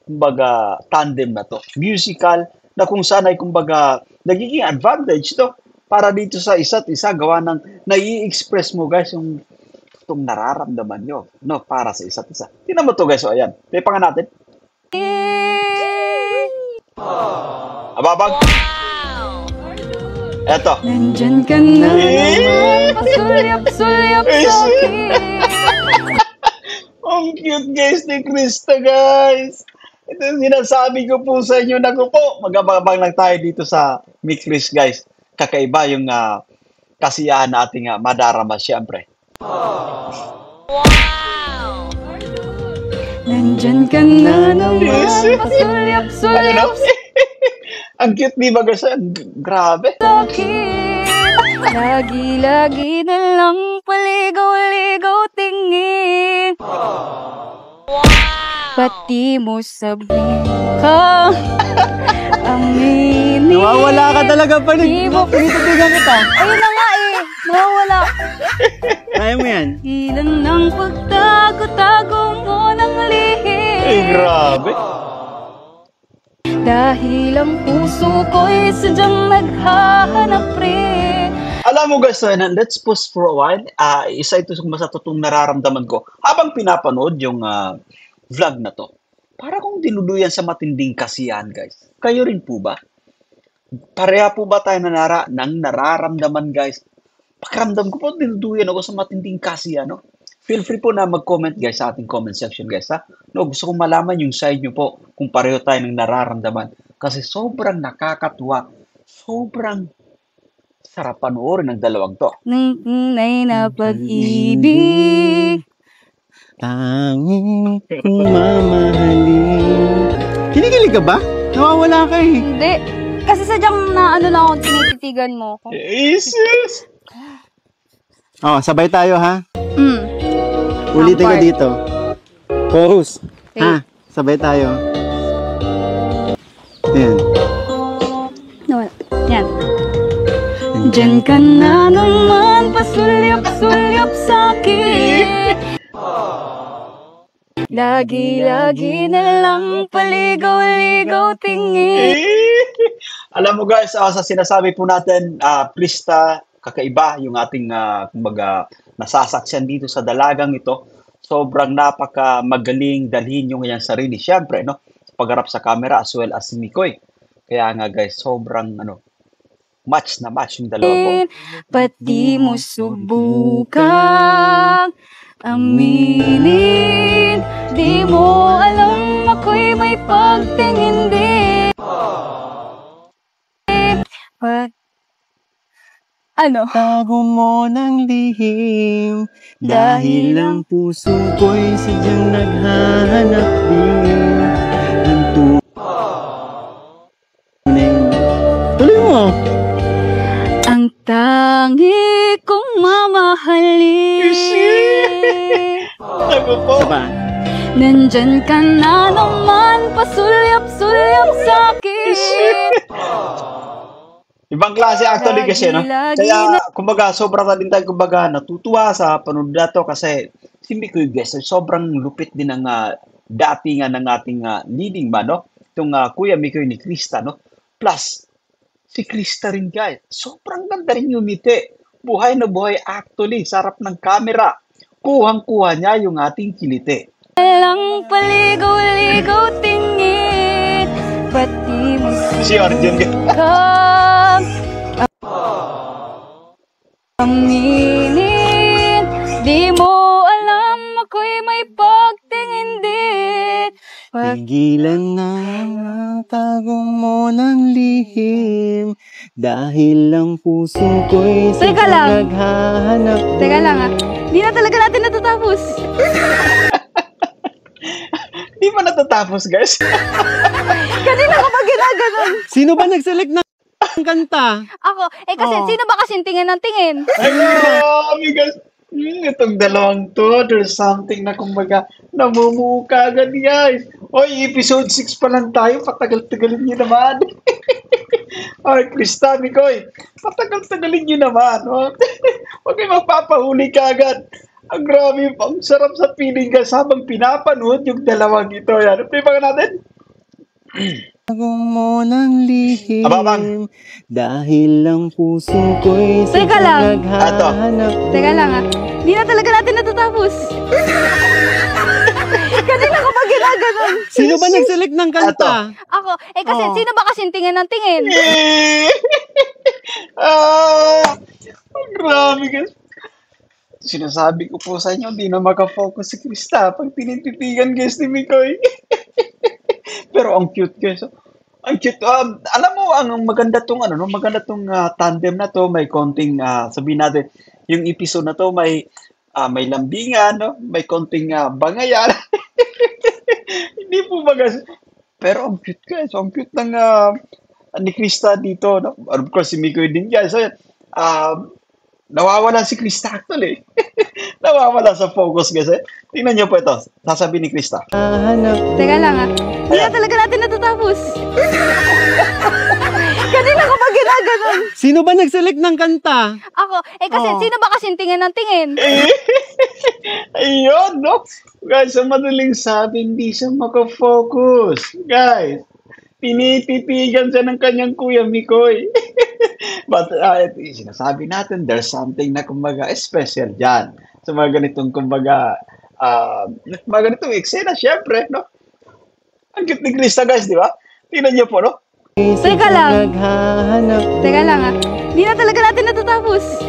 kumbaga tandem na to. Musical na kung saan ay kumbaga nagiging advantage to para dito sa isa't isa gawa ng nai-express mo guys yung itong nararamdaman nyo, no? Para sa isa't isa. Tingnan mo to guys. O, ayan. May nga natin. Ababag. Eto. Nandyan ka na naman, pasulyap-sulyap sa akin. Ang cute guys ni Krista guys. Ito yung sinasabi ko po sa inyo. Naku po, mag-abang lang tayo dito sa Mikris guys. Kakaiba yung kasiyahan na ating madarama siyempre. Nandyan ka na naman, pasulyap-sulyap sa Ang cute di ba guys? Grabe. akin. Lagi-lagi na lang paligaw-ligaw tingin. Pati mo sabihin ka aminin. Nawawala ka talaga pa rin. Tinititigan kita. Ayun na nga eh, nawawala. Kaya mo yan. Ilan ng pagtago-tago mo ng lihim. Ay, grabe. Dahil ang puso ko'y sadyang naghahanap rin. Alam mo guys, let's pause for a while. Isa ito sa totoong nararamdaman ko habang pinapanood yung vlog na to. Para kung dinuluyan sa matinding kasiyahan guys. Kayo rin po ba? Pareha po ba tayo ng nararamdaman guys? Pakiramdam ko po dinuluyan ako sa matinding kasiyahan. No? Feel free po na mag-comment guys sa ating comment section guys. Ha? No, gusto kong malaman yung side nyo po kung pareho tayo ng nararamdaman. Kasi sobrang nakakatuwa. Sobrang sarap panoorin ng dalawang to. Nang na pag-ibig. Tanging kung mamahalin. Kinikilig ka ba? Nawawala ka eh. Hindi. Kasi sadyang na ano lang ako, tinititigan mo ko. Jesus! Oh, sabay tayo ha. Ulitin ka Part. dito. Chorus. Okay. Ha? Sabay tayo. Ayan. Nawala. Yan. Diyan ka na naman, pasulyap-sulyap sa akin. Lagi-lagi na lang paligaw-ligaw tingin. Alam mo guys, sa sinasabi po natin, Krista, kakaiba yung ating kumbaga nasasaksiyan dito sa dalagang ito. Sobrang napaka magaling dalhin yung kanyang sarili. Siyempre, no? Sa pagharap sa camera as well as si Mikoy. Kaya nga guys, sobrang match na match yung dalawa po. Pati mo subukang aminin. Di mo alam ako'y may pagtingin din. Ano? Tago mo ng lihim dahil ang puso ko'y sadyang naghahanap din ng tunay. Tuloy mo! Ang tangi kong mamahalin. Sabi po. Saba. Nandyan ka na naman, pasulyap-sulyap sa'kin. Ibang klase actually kasi, no? Kaya, kumbaga, sobrang na din tayo, kumbaga, natutuwa sa panood na to kasi, hindi ko yung guess, sobrang lupit din ang datingan ng ating leading man, no? Itong Kuya Mikoy ni Krista, no? Plus, si Krista rin, guys. Sobrang ganda rin yung ngiti. Buhay na buhay actually, sarap ng camera. Kuhang-kuha niya yung ating kiliti. Walang paligaw-ligaw tingin, ba't di mo Si Arjun, kang aminin? Di mo alam ako'y may pagtingin din. Pigilan na ang tago mo ng lihim dahil ang puso ko'y Teka lang. sadyang naghahanap din. Teka lang di na talaga natin natatapos. Di ba natatapos, guys? Kanina ko pa ginaganon. Sino ba nag-select ng kanta? Ako, kasi sino ba kasing tingin ng tingin? Ay, grabe, guys. Itong dalawang to, there's something na kumbaga namumuka agad, guys. Oy, episode 6 pa lang tayo, patagal-tagalin nyo naman. Ay, Krista, Mikoy, patagal-tagalin nyo naman. Oh. Huwag kayo magpapahuli ka agad. Ang grabe, ang sarap sa feeling guys habang pinapanood yung dalawang ito. Yan, play pa natin. Tago mo ng lihim Ababang. dahil ang puso ko'y Teka lang. naghahanap din. Teka lang di na talaga natin natatapos. Kanina ko pa ginaganon. Sino ba nag-select ng kanta? Ako, kasi sino ba kasing tingin ng tingin? Grabe guys. Sinasabi ko po sa inyo, hindi na makafocus si Krista pag tinititigan guys ni Mikoy. Pero ang cute guys. Ang cute. Alam mo, ang maganda tong maganda tong tandem na to, may konting sabihin natin, yung episode na to may lambingan, no? May konting bangayan. Hindi po ba guys? Pero ang cute guys. Ang cute ng ni Krista dito, no? Of course si Mikoy din guys. So, nawawala si Krista actually. Nawawala sa focus kasi. Tingnan niyo po ito. Sasabihin ni Krista. Teka lang di na talaga natin natatapos. Kanina ko pa ginaganon. Sino ba nag-select ng kanta? Ako, kasi sino ba kasing tingin ng tingin? Ayun, no? Guys, ang madaling sabi, hindi siya makafocus. Guys, tinititigan siya ng kanyang Kuya Mikoy. But sinasabi natin, there's something na kumbaga special dyan. Sa mga ganitong kumbaga, mga ganitong eksena, syempre, no? Ang cute ni Krista, guys, di ba? Tingnan niyo po, no? Teka lang. Teka lang di na talaga natin natatapos.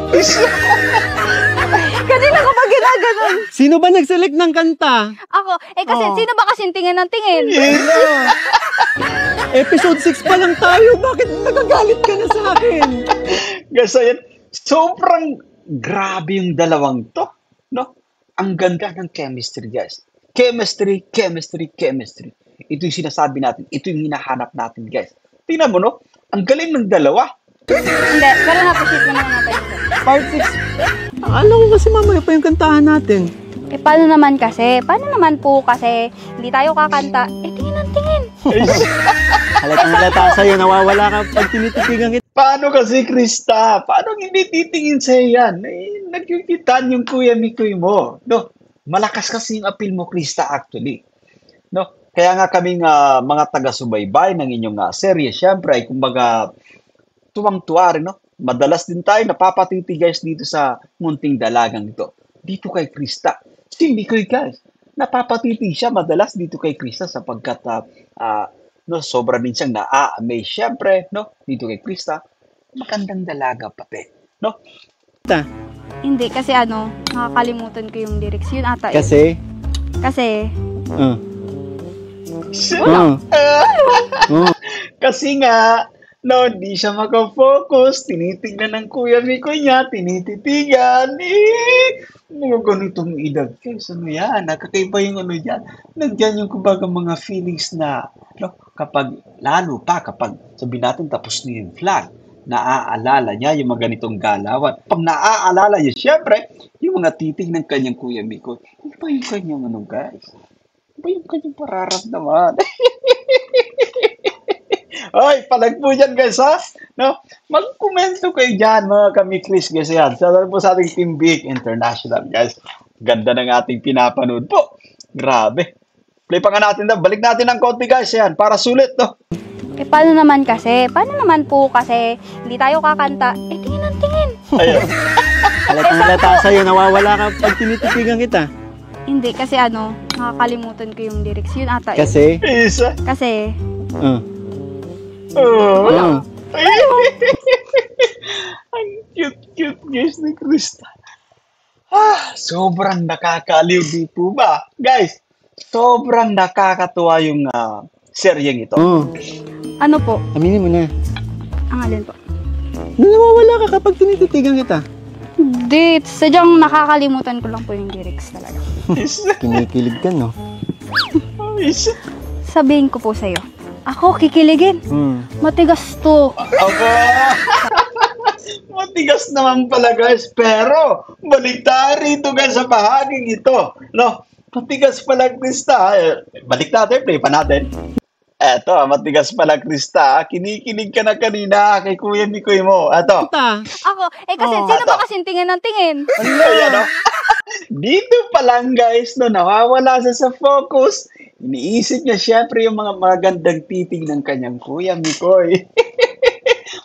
Kanina ko pa ginaganon. Sino ba nag-select ng kanta? Ako, kasi sino ba kasing tingin ng tingin? Episode 6 pa lang tayo. Bakit nagagalit ka na sa akin? Guys, ayan, sobrang grabe yung dalawang to, no? Ang ganda ng chemistry, guys. Chemistry. Ito yung sinasabi natin. Ito yung hinahanap natin, guys. Tingnan mo, no? Ang galing ng dalawa. Hindi, pero napasit mo naman natin. Part 6. Alam ko kasi mamaya pa yung kantahan natin. Paano naman kasi? Paano naman po kasi hindi tayo kakanta? Tingin ng tingin. Halata sa'yo. Nawawala ka pag tinititigan kita. Paano kasi, Krista? Paano hindi titingin sa'yo yan? Nagkikitan yung Kuya Mikoy mo. No? Malakas kasi yung appeal mo, Krista, actually. No? Kaya nga kaming mga taga-subaybay ng inyong serye, syempre, ay kumbaga tuwang-tuwa rin, no? Madalas din tayo napapatiti guys dito sa munting dalagang ito. Dito kay Krista. Si Mikoy guys, napapatiti siya madalas dito kay Krista sapagkat no, sobra din siyang na-amaze. Syempre, no? Dito kay Krista, magandang dalaga pati, no? Hindi, kasi nakakalimutan ko yung lyrics. Yun ata. Kasi? Wala. Kasi nga, No, di siya makafocus. Tinitignan ng Kuya Mikoy niya, tinititigan. Mga ganitong edad. Guys, ano yan? Nakakaiba yung ano dyan. Nandyan yung kumbaga mga feelings na, no, kapag, lalo pa kapag sabihin natin tapos na yung flag, naaalala niya yung mga ganitong galawan. Pag naaalala niya, syempre, yung mga titig ng kanyang Kuya Mikoy, iba yung kanyang ano, guys. Iba yung kanyang pararamdaman. Hoy, palag po dyan, guys, ha? No? Mag-komento kayo dyan, mga kami-Chris, guys, yan. Salamat po sa ating Team Big International, guys. Ganda ng ating pinapanood po. Grabe. Play pa nga natin daw. Balik natin ng konti, guys, yan. Para sulit, no? Eh, paano naman kasi? Paano naman po kasi hindi tayo kakanta? Eh, tingin ng tingin. Ayun. Halatang halata sa'yo, nawawala ka pag tinititigan kita. Hindi, kasi ano, nakakalimutan ko yung lyrics. Yun ata. Kasi, Isa. Kasi, Oh. oh. Ang cute-cute, guys, ni Krista. Sobrang nakakaaliw, di po ba? Guys, sobrang nakakatuwa yung seryeng ito. Oh, ano po? aminin mo na. Ang alin po? Nawawala ka kapag tinititigan kita. Hindi, sadyang nakakalimutan ko lang po yung lyrics talaga. Isa. Kinikilig ka, no? Isa. Sabihin ko po sa'yo, ako kikiligin. Matigas to. Aba! Matigas naman pala, guys. Pero, balik tayo rito, guys, sa bahaging ito. No? Matigas pala, Krista. Balik natin, play pa natin. Eto, matigas pala, Krista. Kinikilig ka na kanina kay Kuya Mikoy mo. Eto. Ako, kasi Oh, sino ato. ba kasing tingin ng tingin? Ayan, no? Dito pa lang, guys, no, nawawala siya sa focus. Iniisip niya siyempre yung mga magandang titig ng kanyang Kuya Mikoy.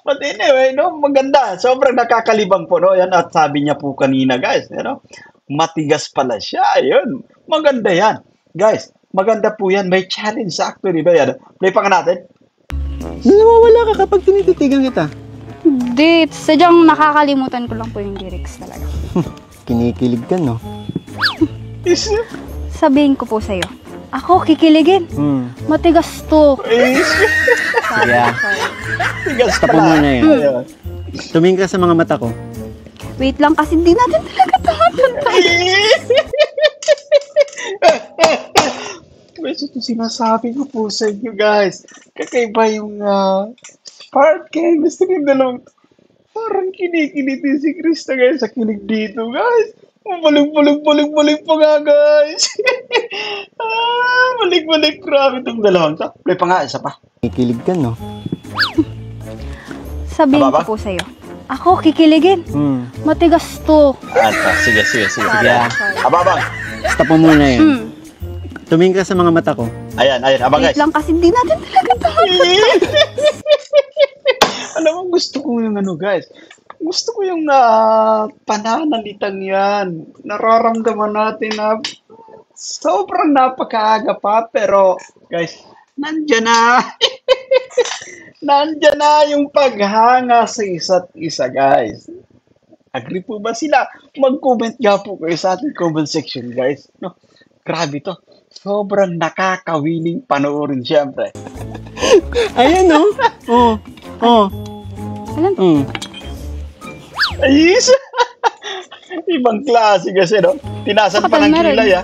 But anyway, no, maganda. Sobrang nakakalibang po, no? Yan, at sabi niya po kanina, guys, you know, matigas pala siya. Ayun, maganda yan. Guys, maganda po yan. May challenge actually. No? Yan. Play pa nga natin. Nawawala ka kapag tinititigan kita. Hindi, sadyang nakakalimutan ko lang po yung lyrics talaga. Kinikilig ka, no? Sabihin ko po sa'yo, ako kikiligin. Matigas to. Sige, Matigas tapo pala. muna yun. Ayun. Tumingin ka sa mga mata ko. Wait lang kasi hindi natin talaga tumatantay. Guys, ito sinasabi ko po sa inyo, guys. Kakaiba yung part kaya gusto niyo dalawang parang kinikilig si Krista, guys, sa kilig dito, guys. Balik pa nga, guys. Balik. Grabe itong dalawang. Play pa nga, isa pa. Kinikilig ka, no? Sabihin Aba, ko po sa'yo, ako kikiligin. Matigas to. Sige. Sige, Ababang. tapo muna yun. Tumingin ka sa mga mata ko. Ayan, abang, Wait guys. lang kasi hindi natin talaga tumatantay. Alam mo, gusto ko yung ano, guys. Gusto ko yung pananalitang yan. Nararamdaman natin na sobrang napakaaga pa. Pero, guys, nandyan na. Nandyan na yung paghanga sa isa't isa, guys. Agree po ba sila? Mag-comment nga po kayo sa ating comment section, guys. No? Grabe to. Sobrang nakakawiling panoorin, syempre. Ayan, no? Oh. Alam po, Ayos! Ibang klase kasi, no? Tinasan pa ng Meron. kilay,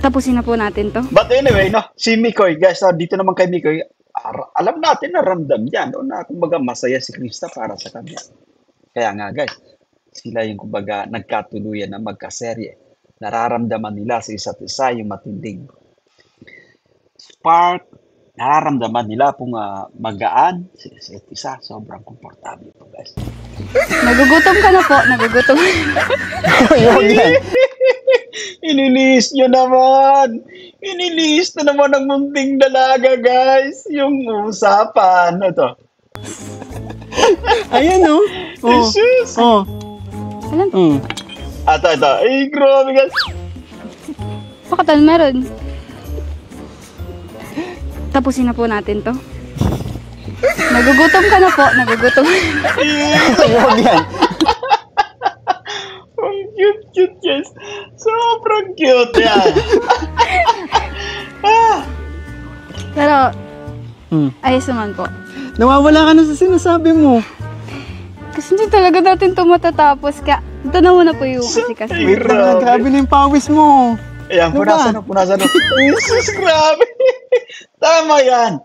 tapusin na po natin to. But anyway, no? Si Mikoy, guys, dito naman kay Mikoy, alam natin na ramdam niya, no? Na kumbaga masaya si Krista para sa kanya. Kaya nga, guys, sila yung kumbaga nagkatuluyan na magkaserye. Nararamdaman nila sa isa't isa yung matinding spark. Nararamdaman nila kung magaan sa isa't isa. Sobrang komportable po, guys. Nagugutom ka na po, nagugutom. Huwag yan. Inilis nyo naman. Inilis na naman ng munting dalaga, guys. Yung usapan. Ito. Ayan, no? Jesus. Alam po, Ito. Ay, grabe, guys. pakatan meron. Tapusin na po natin to. Nagugutom ka na po, nagugutom. Huwag yan. Ang cute, guys. Sobrang cute yan. Pero, Ayos naman po. Nawawala ka na sa sinasabi mo. Kasi hindi talaga natin ito matatapos. Kaya, tanaw na po yung kasi. Wait lang na, grabe na yung pawis mo. Ayan, Ano ba? punasan mo. Jesus, grabe. Tama yan.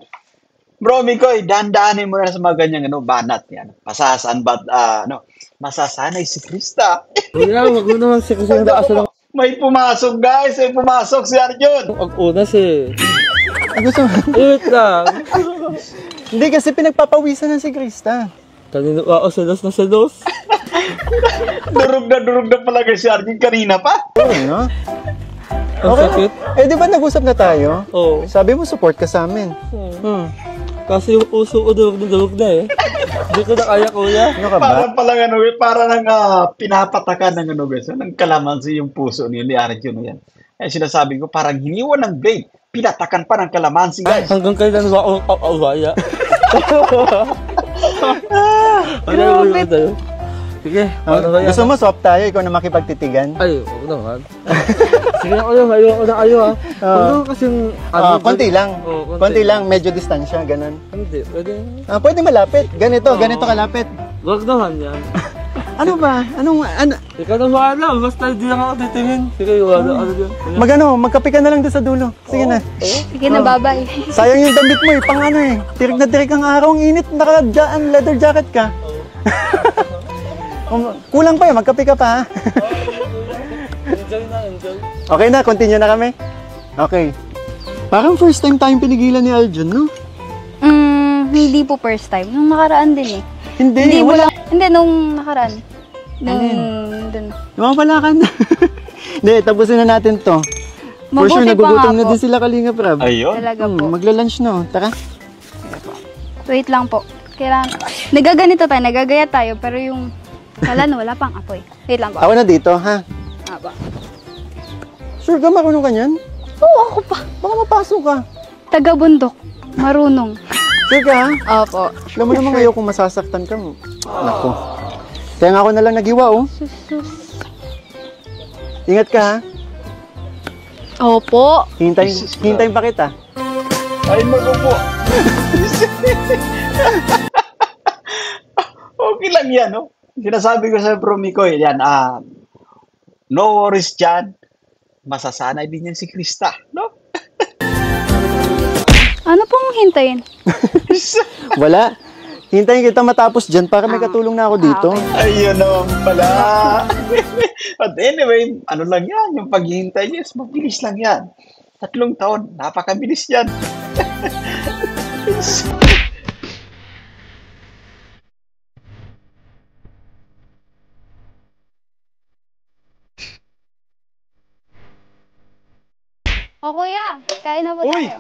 Bro, Mikoy, dandanin mo na sa mga ganyang banat yan. Masasanay si Krista. Kuya, wag mo naman si kasi nasa lang May pumasok, guys. May pumasok si Arjun. ang unas eh. Gusto mo? Wait lang. Hindi kasi pinagpapawisan na si Krista. Kanina pa ako selos na selos. Durog na pala si Arjun kanina pa. No? Ang sakit. Eh, di ba nag-usap na tayo? Oo. Sabi mo, support ka sa amin. Kasi yung puso ko durog na eh. Hindi ko na kaya, kuya. Ano ka ba? Para pinapatakan ng guys. Ng kalamansi yung puso ni Arjun yan. Eh, sinasabi ko, parang hiniwan ng blade. Pinatakan pa ng kalamansi, guys. Hanggang kailan ba ako awaya? Grabe. Sige, ano ba yan? Gusto mo, swap tayo, ikaw na makipagtitigan? Ay, huwag naman. Sige na kayo, ayoko na kayo ha. Ano kasing... Konti lang. Oo, Konti lang, medyo distansya, ganun. Hindi, pwede. Pwede malapit. Ganito kalapit. Huwag naman yan. Ano ba? Ano? Ikaw na bahala, basta hindi lang ako titingin. Sige, wala, ano yan. Magkape ka na lang doon sa dulo. Sige na. Sige na, bye-bye. Sayang yung damit mo pang tirik na tirik ang araw, ang init, leather jacket ka. Kulang pa magkape ka pa ha. Enjoy na, enjoy. Okay na, continue na kami. Okay. Parang first time tayong pinigilan ni Arjun, no? Hindi po first time. Nung nakaraan din eh. Hindi, wala. Hindi, nung nakaraan. Dun. Wala ka na. Hindi, tapusin na natin to. For sure, Mabuti pa nagugutom nga na po. din sila Kalinga Prab. Ayun. Talaga po. Magla-lunch na. Tara. Wait lang po. Kailangan, nagagaya tayo, pero yung, wala pang apoy. Wait lang po. Ako na dito, ha? Aba. Sure ka, marunong ka niyan? Oo, ako pa. Baka mapasok ka. Taga-bundok. Marunong. Sure ka, ha? Opo. Alam mo naman ngayon kung masasaktan ka mo. Naku. Kaya nga ako na lang naghiwa, oh. Ingat ka, ha? Opo. Hintayin pa kita. Ay, magupo. Okay lang yan, no? Sinasabi ko sa bro Mikoy, yan, no worries dyan. Masasanay din yan si Krista, no? Ano pong hintayin? Wala. Hintayin kita matapos dyan para may katulong na ako dito. Ayun naman pala. But anyway, ano lang yan, yung paghihintay niya, mabilis lang yan. 3 taon, napakabilis yan. O kuya, kain na po tayo.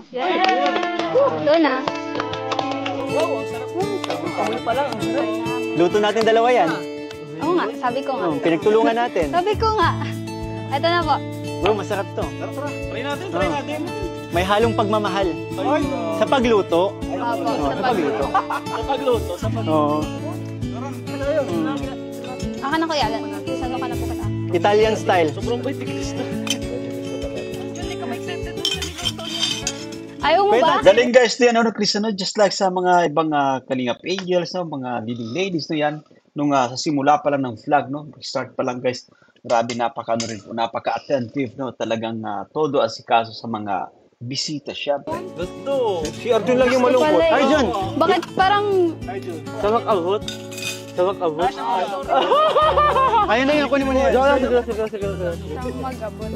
Doon na. Luto natin dalawa yan. Oo nga, sabi ko nga. Pinagtulungan natin. Sabi ko nga. Ito na po. Bro, masarap to. Try natin. May halong pagmamahal. Sa pagluto. Opo, Sa pagluto. Oo. Aka na kuya, salo ka na po kita. Italian style. Ayaw mo ba? Galing guys, din ano, Chris, no? Just like sa mga ibang Kalingap Angels, no? Mga leading ladies, no yan. Nung sa simula pa lang ng vlog, no? Start pa lang guys, grabe napaka-attentive, no? Talagang todo asikaso sa mga bisita siya. Gusto. Si Arjun lang yung malungkot. Pala eh. Arjun! Bakit parang... Samak abot. Ayun na yan, kunin mo na yan. Sige. mag-abon.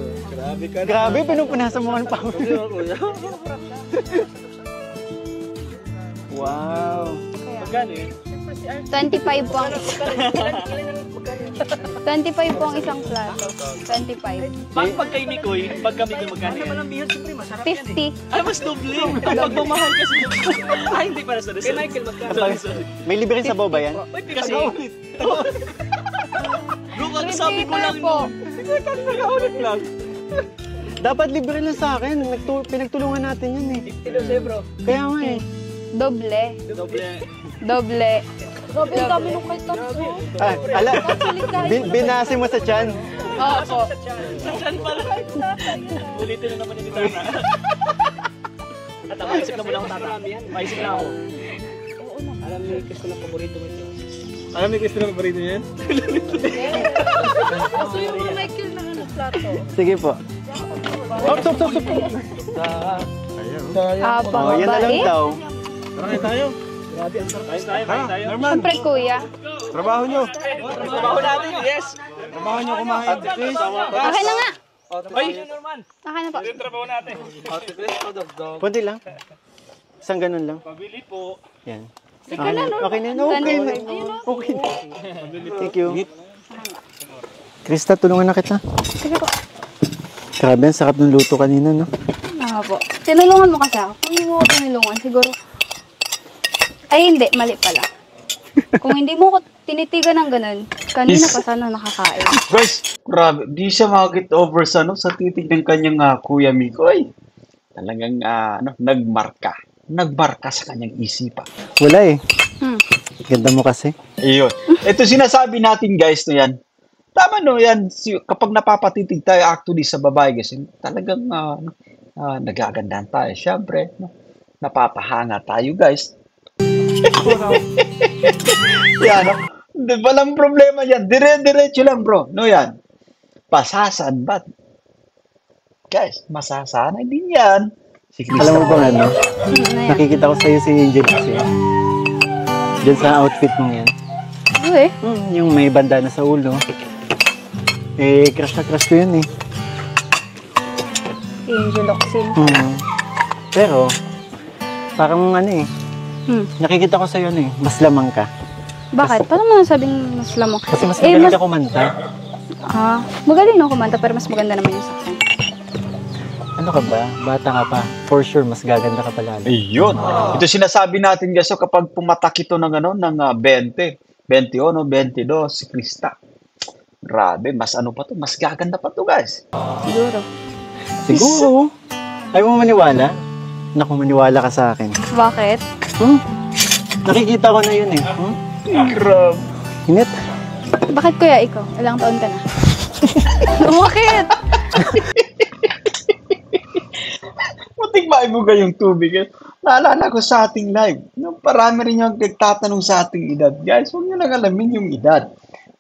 Grabe, pinupunasan mo ang pawis. Wow. 25 po ang 25 po ang isang plato. 25. Bakit pag kay Mikoy, pag kami ko magkano yan? 50. Ay, mas doble. Pag bumahal kasi yung... Ay, hindi para sa Rizal. Kay Michael, magkano? May libre sa ba yan? Uy, kasi... Bro, ano sabi ko lang po. nag-aulit lang. Dapat libre lang sa akin. Pinagtulungan natin yan eh. Ito sa'yo, bro. Kaya nga eh. Doble. Doble. Grabe, ang dami nung kay Tatso. Binasi mo sa tiyan. Opo. Saan pala? Ulitin na naman yung Tana. Maisip na muna ako tata. Maisip na ako. Alam niyo, gusto na paborito mo ito. Alam ni Chris na paborito niya yan? Gusto yung mga Michael na plato. Sige po. Stop. Oh, yan na lang daw. Tara kayo tayo. Kain tayo. Norman, Siyempre, kuya. trabaho nyo. Trabaho natin, yes. Trabaho nyo kumain. Chris. Okay na nga. Ay, Norman. Okay na po. Ito yung trabaho natin. Kunti lang. Isang ganun lang. Pabili po. Yan. Okay na. Okay na. Okay na. Okay na. Thank you. Krista, tulungan na kita. Sige po. Grabe, ang sarap ng luto kanina, no? Po. Tinulungan mo kasi ako. Kung hindi mo ako tinulungan, siguro... Ay, hindi. Mali pala. Kung hindi mo ko tinitigan ng ganun, kanina pa sana nakakain. Guys, grabe, di siya makakit over sa titig ng kanyang Kuya Miko. Ay, talagang nagmarka sa kanyang isipan. Wala eh. Ganda mo kasi. Ayun. Ito sinasabi natin guys no yan. Tama no yan, kapag napapatitig tayo actually sa babae guys, talagang nagagandahan tayo. Siyempre, napapahanga tayo guys. Yan, no? Walang problema yan. Dire-diretso lang bro. No yan. Pasasan ba? Guys, masasanay din yan. Si Alam mo ba ano? Nakikita ko sa'yo si Angel kasi. Diyan sa outfit mong yan. Uy. Yung may bandana sa ulo. Eh, crush na crush ko yun eh. Angel Oxin. Pero, parang ano eh. Nakikita ko sa'yo ano eh. Mas lamang ka. Bakit? Paano mo nasabing mas lamang? Kasi mas magaling ka kumanta. Magaling ako kumanta pero mas maganda naman yung sakyan. Ano ka ba? Bata ka pa. For sure, mas gaganda ka pala. Ayun. Ito sinasabi natin guys, so kapag pumatak ito ng 20, 21, 22, si Krista. Grabe, mas mas gaganda pa to guys. Siguro. Siguro. Ayaw mo maniwala? Naku, maniwala ka sa akin. Bakit? Nakikita ko na yun eh. Grabe. Init. Bakit kuya ikaw? Ilang taon ka na? Bakit? Muntik maibuga yung tubig. Naalala ko sa ating live. Parami rin yung nagtatanong sa ating edad. Guys, huwag nyo lang alamin yung edad.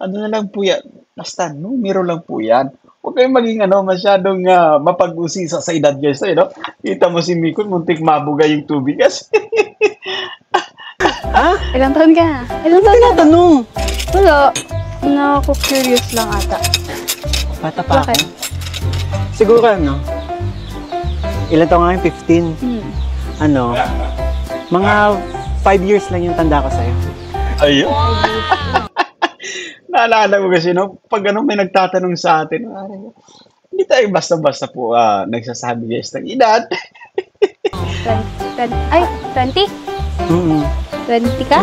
Ano na lang po yan? Basta numero lang po yan. Huwag kayong maging masyadong mapag-usisa sa edad guys. No? Kita mo si Miko, muntik mabuga yung tubig guys. Ilang taon ka na? Ilang taon ka? Tanong! Wala. Curious lang ata. Bata pa ako. Bakit? Siguro ilan taon nga yung 15? Mga 5 years lang yung tanda ko sa'yo. Ayun. Naalala ko kasi, pag may nagtatanong sa atin, hindi tayo basta-basta po nagsasabi guys ng edad. 20? 20 ka?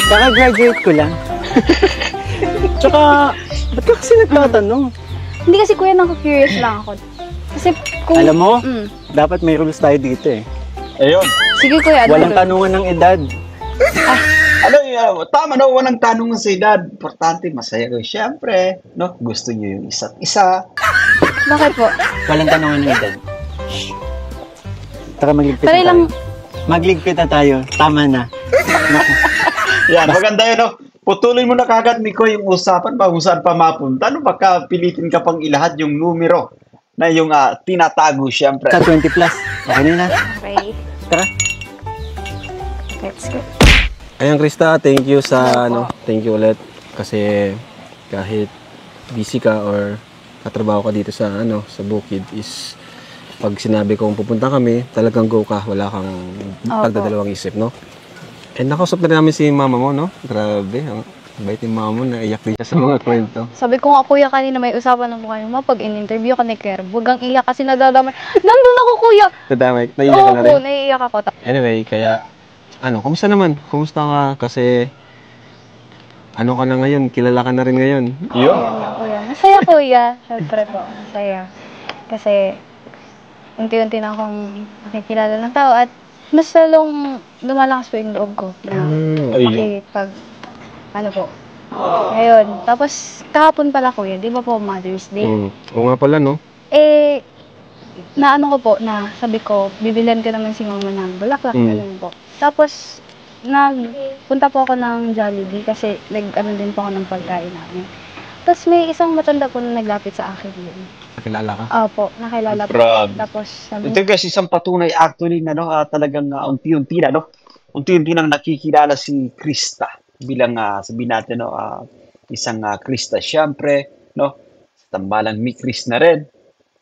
Kaka-graduate ko lang. Tsaka, ba't ka kasi nagtatanong? Hindi kasi kuya, curious lang ako. Kasi kung... Alam mo, dapat may rules tayo dito eh. Ayun. Sige kuya, Walang tanungan ng edad. Tama walang tanong sa edad. Importante, masaya kayo. Siyempre, gusto niyo yung isa't isa. Bakit po? Walang tanungan ng edad. Tara, magligpit Pero na ilang... tayo. Magligpit na tayo. Tama na. Yan, maganda yun. Putuloy mo na kagad, Miko, yung usapan bago saan pa mapunta. Baka pilitin ka pang ilahad yung numero na yung tinatago, siyempre. Sa 20 plus. Okay na. Okay. Tara. Let's go. Ayan Krista, thank you thank you ulit kasi kahit busy ka or katrabaho ka dito sa sa Bukid is pag sinabi kong pupunta kami, talagang go ka, wala kang pagdadalawang isip, no? And nakausap na rin namin si mama mo, no? Grabe, ang bait ni mama mo, naiyak din siya sa mga kwento. Sabi ko nga kuya kanina may usapan ng kayo pag in-interview ka ni Claire, huwag kang iyak kasi nadadamay. Nandun ako kuya! Nadamay, naiyak ka na rin? Oo, naiiyak ako. Anyway, kaya kumusta naman? Kumusta ka? Kasi, ka na ngayon? Kilala ka na rin ngayon. Yun. Kuya, masaya kuya. Siyempre po, masaya. Kasi, unti-unti na akong nakikilala ng tao at mas lalong lumalakas po yung loob ko. Ngayon, tapos kahapon pala kuya, di ba po Mother's Day? Oo nga pala, no? naano ko po, na sabi ko, bibilan ko naman si mama ng bulaklak, ganun po. Tapos, nagpunta po ako ng Jollibee kasi nag-ano din po ako ng pagkain namin. Tapos may isang matanda po na naglapit sa akin yun. Nakilala ka? Opo, nakilala po. Grabe. Tapos sabi Ito guys, isang patunay actually na talagang unti-unti na, unti-unti nang nakikilala si Krista bilang sabihin natin isang Krista syempre, sa tambalang mi Chris na rin.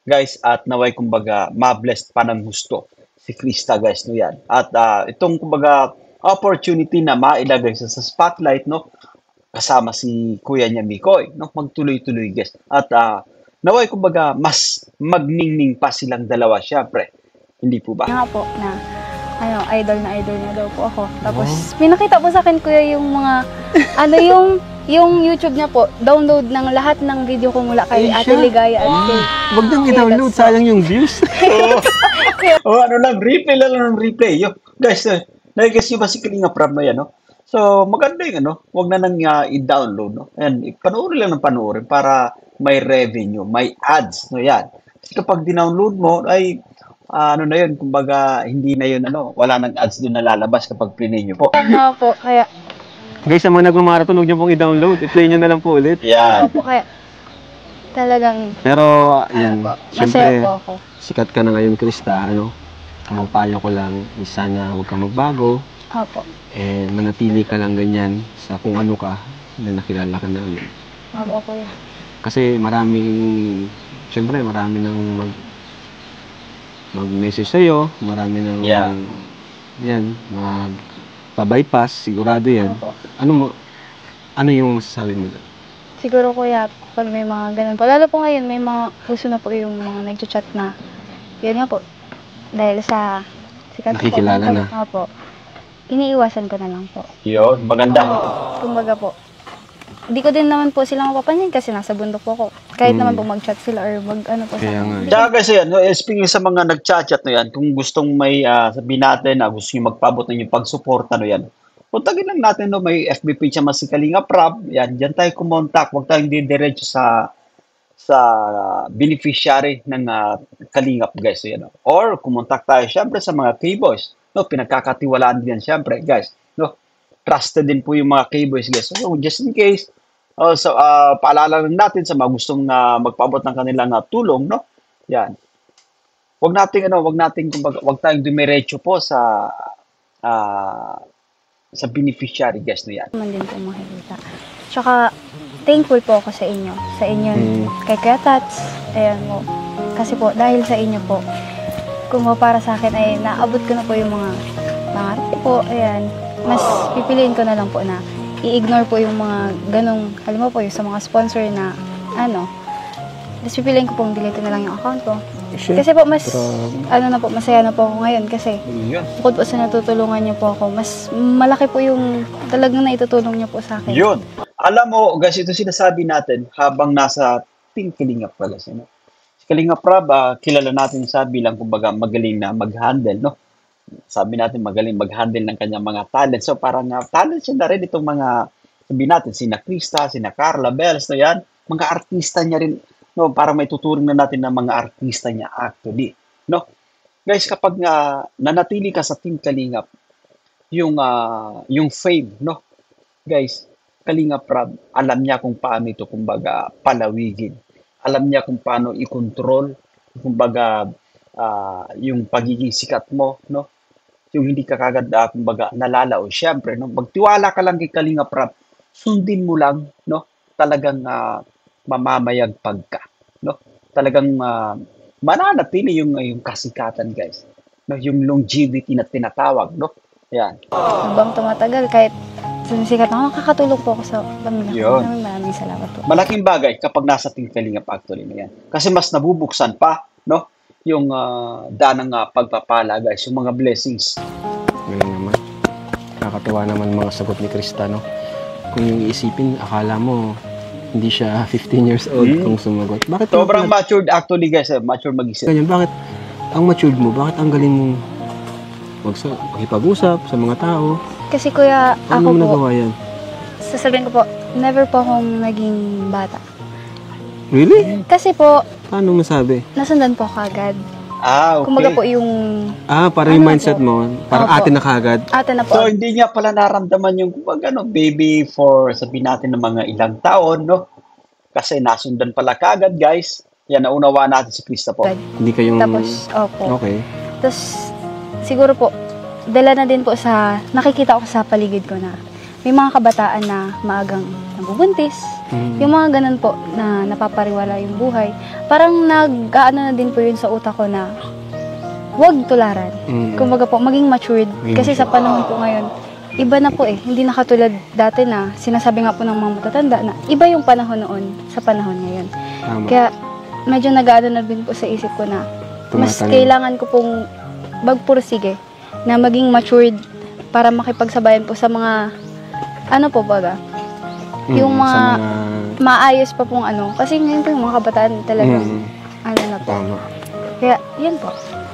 Guys, at naway kumbaga ma-blessed pa ng gusto si Krista guys, yan. At itong kumbaga opportunity na mailagay sa spotlight, kasama si Kuya niya Mikoy, magtuloy-tuloy guys. At naway kumbaga mas magningning pa silang dalawa syempre. Hindi po ba? nga po na idol na daw po ako. Tapos pinakita po sa akin kuya yung mga yung YouTube niya po, download ng lahat ng video ko mula kay Ate Ligaya at kay Wag nang i-download, sayang yung views. Replay lang ng replay. Guys, nag-guess ba si Kalinga Prab na yan, So, maganda yung wag na nang i-download, And panoorin lang ng panoorin para may revenue, may ads, yan. Kasi kapag dinownload mo, ay na yun, kumbaga, hindi na yun, wala nang ads doon na lalabas kapag pinay nyo po. Nga po, kaya Guys, sa mga nagmamarathon, huwag niyo pong i-download. I-play niyo na lang po ulit. Yan. po, kaya talagang Pero, yan, masaya syempre, po ako. sikat ka na ngayon, Krista, Ang payo ko lang, sana huwag kang magbago. Opo. Manatili ka lang ganyan sa kung ano ka na nakilala ka na ulit. Opo, kuya. Kasi syempre marami nang mag-message sa'yo, marami nang magpa-bypass, sigurado yan. Opo. Ano yung masasabi mo doon? Siguro kuya, pag may mga ganun po, lalo po ngayon, may mga puso na po yung mga nag-chat na, yun nga po, dahil sa sikat po. Nakikilala na. Opo. Iniiwasan ko na lang po. Yun, maganda. Kumbaga po, hindi ko din naman po sila mapapansin kasi nasa bundok po ako. Kahit naman po mag-chat sila or mag-ano po Kaya nga. Tsaka kasi yan, speaking sa mga nag-chat na yan, kung gustong may sabihin natin na gusto nyo magpabot ng yung pagsuporta yan, puntagin lang natin may FB page naman si Kalinga Prab, yan, dyan tayo kumontak, huwag tayong didiretso sa beneficiary ng Kalingap guys. So, or kumontak tayo syempre sa mga K-Boys. Pinagkakatiwalaan din yan syempre guys. Trusted din po yung mga K-Boys guys. So, just in case, paalala lang natin sa mga gustong magpaabot ng kanilang tulong, Yan. Wag tayong dumiretso po sa beneficiary guys na yan. Man din po makikita. Tsaka, thankful po ako sa inyo. Sa inyo, kay Kuya Tats. Ayan mo. Kasi po, dahil sa inyo po, kung para sa akin ay naabot ko na po yung mga pangarap po. Ayan. Mas pipiliin ko na lang po na i-ignore po yung mga ganong, halimbawa po yung sa mga sponsor na mas pipiliin ko pong delete na lang yung account ko. Kasi po mas, masaya na po ako ngayon kasi bukod po sa natutulungan niyo po ako, mas malaki po yung talagang naitutulong niyo po sa akin. Yun. Alam mo, guys, ito sinasabi natin habang nasa Team Kalingap pala siya. Si Kalingap Prab, kilala natin sa bilang kumbaga magaling na mag-handle, Sabi natin magaling mag-handle ng kanyang mga talent. So parang talent siya na rin itong mga, sabi natin, sina Krista, sina Carla Bells, yan, mga artista niya rin, parang may tuturing na natin ng mga artista niya actually, Guys, kapag nanatili ka sa Team Kalingap, yung fame, Guys, Kalingap Prab, alam niya kung paano ito, kumbaga, palawigin. Alam niya kung paano i-control, kumbaga, yung pagiging sikat mo, Yung hindi ka kagad, kumbaga, nalalaw. Siyempre, magtiwala ka lang kay Kalingap Prab, sundin mo lang, talagang mamamayagpag ka, Talagang mananatili yung kasikatan, guys. Yung longevity na tinatawag, Yan. Habang tumatagal, kahit sumisikat ako, nakakatulong po ako sa pamilya ko. Yun. Maraming salamat po. Malaking bagay kapag nasa Team Kalingap actually na yan. Kasi mas nabubuksan pa, yung daan ng pagpapala, guys, yung mga blessings. Galing naman. Nakakatuwa naman mga sagot ni Krista, Kung yung iisipin, akala mo, hindi siya 15 years old kung sumagot. Bakit Sobrang matured actually, guys. Matured mag-isip. ganyan? Bakit ang matured mo? Bakit ang galing mong makipag-usap sa mga tao? Kasi kuya, Paano ako mo po, nagawa yan? sasabihin ko po, never po akong naging bata. Really? Kasi po, Paano masabi? nasundan po ako agad. Okay. Kumbaga po yung Parang yung Ano mindset po? mo, parang Opo. atin na kagad. ate na po. So, hindi niya pala naramdaman yung baby for, sabihin natin, ng mga ilang taon, no? Kasi nasundan pala kagad, guys. Yan, naunawa natin si Krista po. Hindi kayong... Tapos, opo. Okay. Tapos, siguro po, dala na din po sa, nakikita ko sa paligid ko na may mga kabataan na maagang nabubuntis. Yung mga ganun po na napapariwala yung buhay. Parang nag-aano na din po yun sa utak ko na huwag tularan. Kumbaga po, maging matured. Kasi sa panahon po ngayon, iba na po eh. Hindi na katulad dati na sinasabi nga po ng mga matatanda na iba yung panahon noon sa panahon ngayon. Tama. Kaya medyo nag-aano na din po sa isip ko na mas Tumatalon. kailangan ko pong magpursige na maging matured para makipagsabayan po sa mga ano po baga. Yung sa mga maayos pa pong ano. Kasi ngayon po yung mga kabataan talagang ano na po. Tama. Kaya yan po.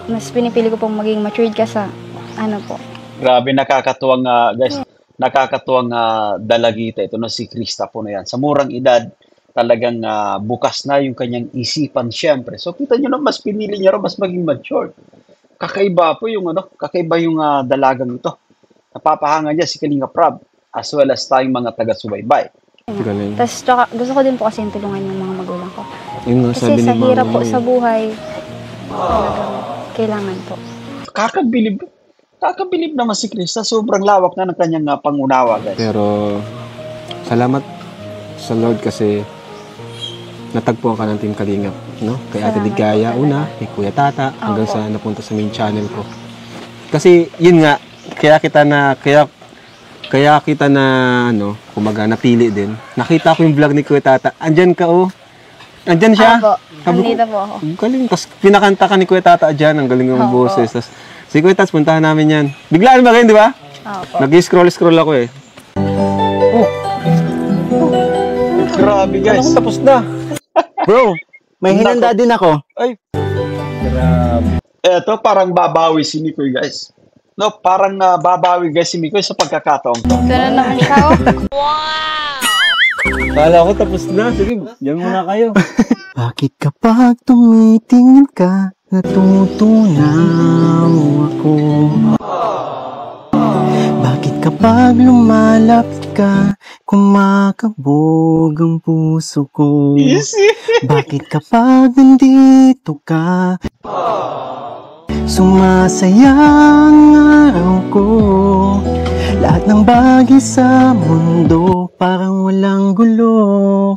Mas pinipili ko pong maging matured ka sa ano po. Grabe, nakakatuwang, guys, nakakatuwang dalagita ito na si Krista po na yan. Sa murang edad, talagang bukas na yung kanyang isipan, syempre. So, kita nyo na, mas pinili niya rin, mas maging mature. Kakaiba po yung, kakaiba yung dalagang ito. Napapahanga niya si Kalinga Prab, as well as tayong mga taga-subaybay. Galing. Tapos tsaka, gusto ko din po kasi tulungan yung mga magulang ko. Yung nga Kasi sabi sa ni hirap Mama po mo, sa buhay, talagang kailangan po. Kakabilib naman si Krista. Sobrang lawak na ng kanyang pangunawa, guys. Pero, salamat sa Lord kasi natagpuan ka ng Team Kalingap, no? Kay Ate Salamat Ligaya po una, kay Kuya Tata, hanggang Opo. sa napunta sa main channel ko. Kasi, yun nga, kaya kita na, kumaga, napili din. Nakita ko yung vlog ni Kuya Tata. Andyan ka, oh. Andyan siya. Opo, Sabi ko, andito po ako. ang galing. Tapos pinakanta ka ni Kuya Tata dyan. Ang galing ng Opo. boses. Tapos, si Kuya Tats, puntahan namin yan. Biglaan ba kayo, di ba? Opo. Nag-scroll ako eh. Grabe, guys. Tapos na. Bro, may hinanda din ako. Eto, parang babawi si Mikoy, guys. No, parang babawi, guys, si Mikoy sa pagkakataong to. Ganun naman siya, oh. Kala ko tapos na. Sige, diyan muna kayo. Bakit kapag tumitingin ka, natutunaw ako? Bakit kapag lumalapit ka, kumakabog ang puso ko? Bakit kapag nandito ka, sumasaya ang araw ko? Lahat ng bagay sa mundo parang walang gulo.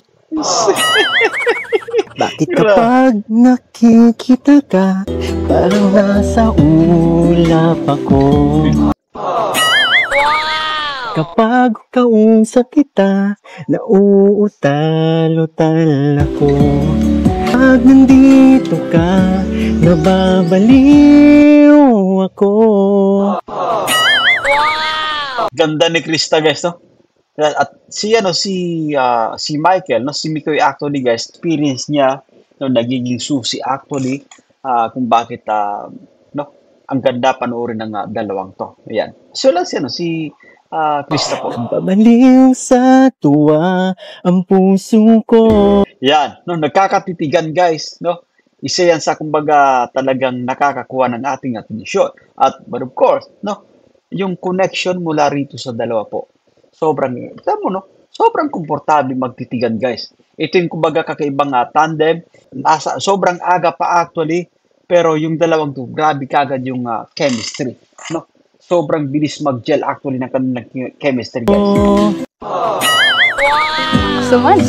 Bakit kapag nakikita ka, parang nasa ulap ako? Kapag kausap kita, nauutal-utal ako. Pag nandito ka, nababaliw ako. Ganda ni Krista, guys, no? At si Michael, no, si Mikoy actually, guys, experience niya no, nagiging susi actually kung bakit no, ang ganda panoorin ng dalawang to. Ayan. So lang siya, no, si Krista po. Babaliw sa tuwa ang puso ko. Yan, no, nagkakatitigan, guys, no? Isa yan sa kumbaga talagang nakakakuha ng ating atensyon. But of course, no, yung connection mula rito sa dalawa po. Sobrang komportable magtitigan, guys. Ito yung kumbaga kakaibang tandem. Sobrang aga pa actually, pero yung dalawang to, grabe kagad yung chemistry, no? Sobrang bilis mag-gel actually ng kanilang chemistry, guys. Suman.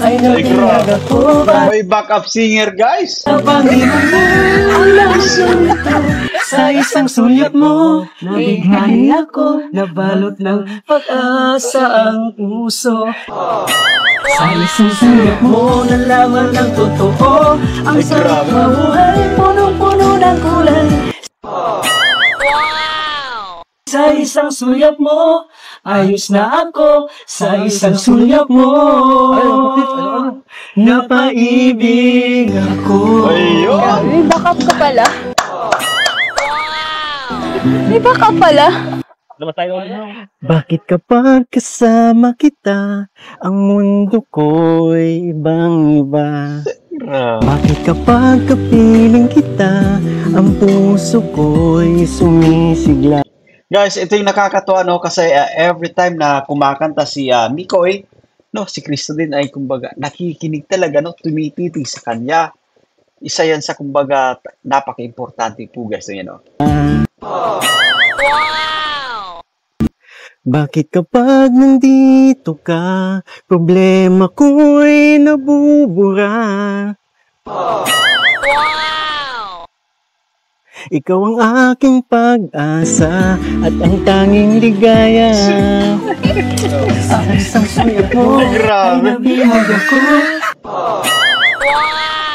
Ay, grabe. May backup singer, guys. Sa isang sulyap mo, nabighani ako, nabalot ng pag-asa ang puso. Sa isang sulyap mo, nalaman ng totoo, ang sarap na buhay, punong-puno ng kulay. Sa isang sulyap mo, ayos na ako. Sa isang sulyap mo, napaibig ako. Ayun. May backup ka pala. May backup pala. Bakit kapag kasama kita, ang mundo ko'y ibang-iba? Bakit kapag kapiling kita, ang puso ko'y sumisigla? Guys, ito yung nakakatuwa, no? Kasi every time na kumakanta si Mikoy, no, si Cristo din ay kumbaga nakikinig talaga, no? Tumititig sa kanya. Isa yan sa kumbaga napaka-importante po guys, yun, no? Bakit kapag nandito ka, problema ko'y nabubura? Ikaw ang aking pag-asa at ang tanging ligaya. Sa isang sulat mo ay Grabe. nabihag ako.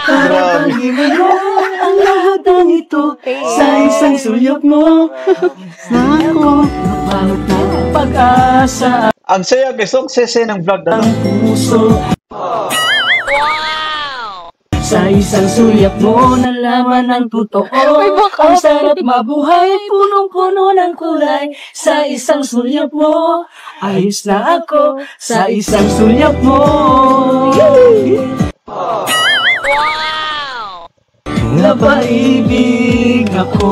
Para pag-ibig mo ang lahat ng ito. Sa isang sulat mo na ako nabalot ng pag-asa Ang saya guys, ang sese ng vlog na ang to. puso. Sa isang sulyap mo nalaman ang totoo. Ang sarap mabuhay, punong-puno ng kulay. Sa isang sulyap mo, ayos na ako. Sa isang sulyap mo. Napaibig ako.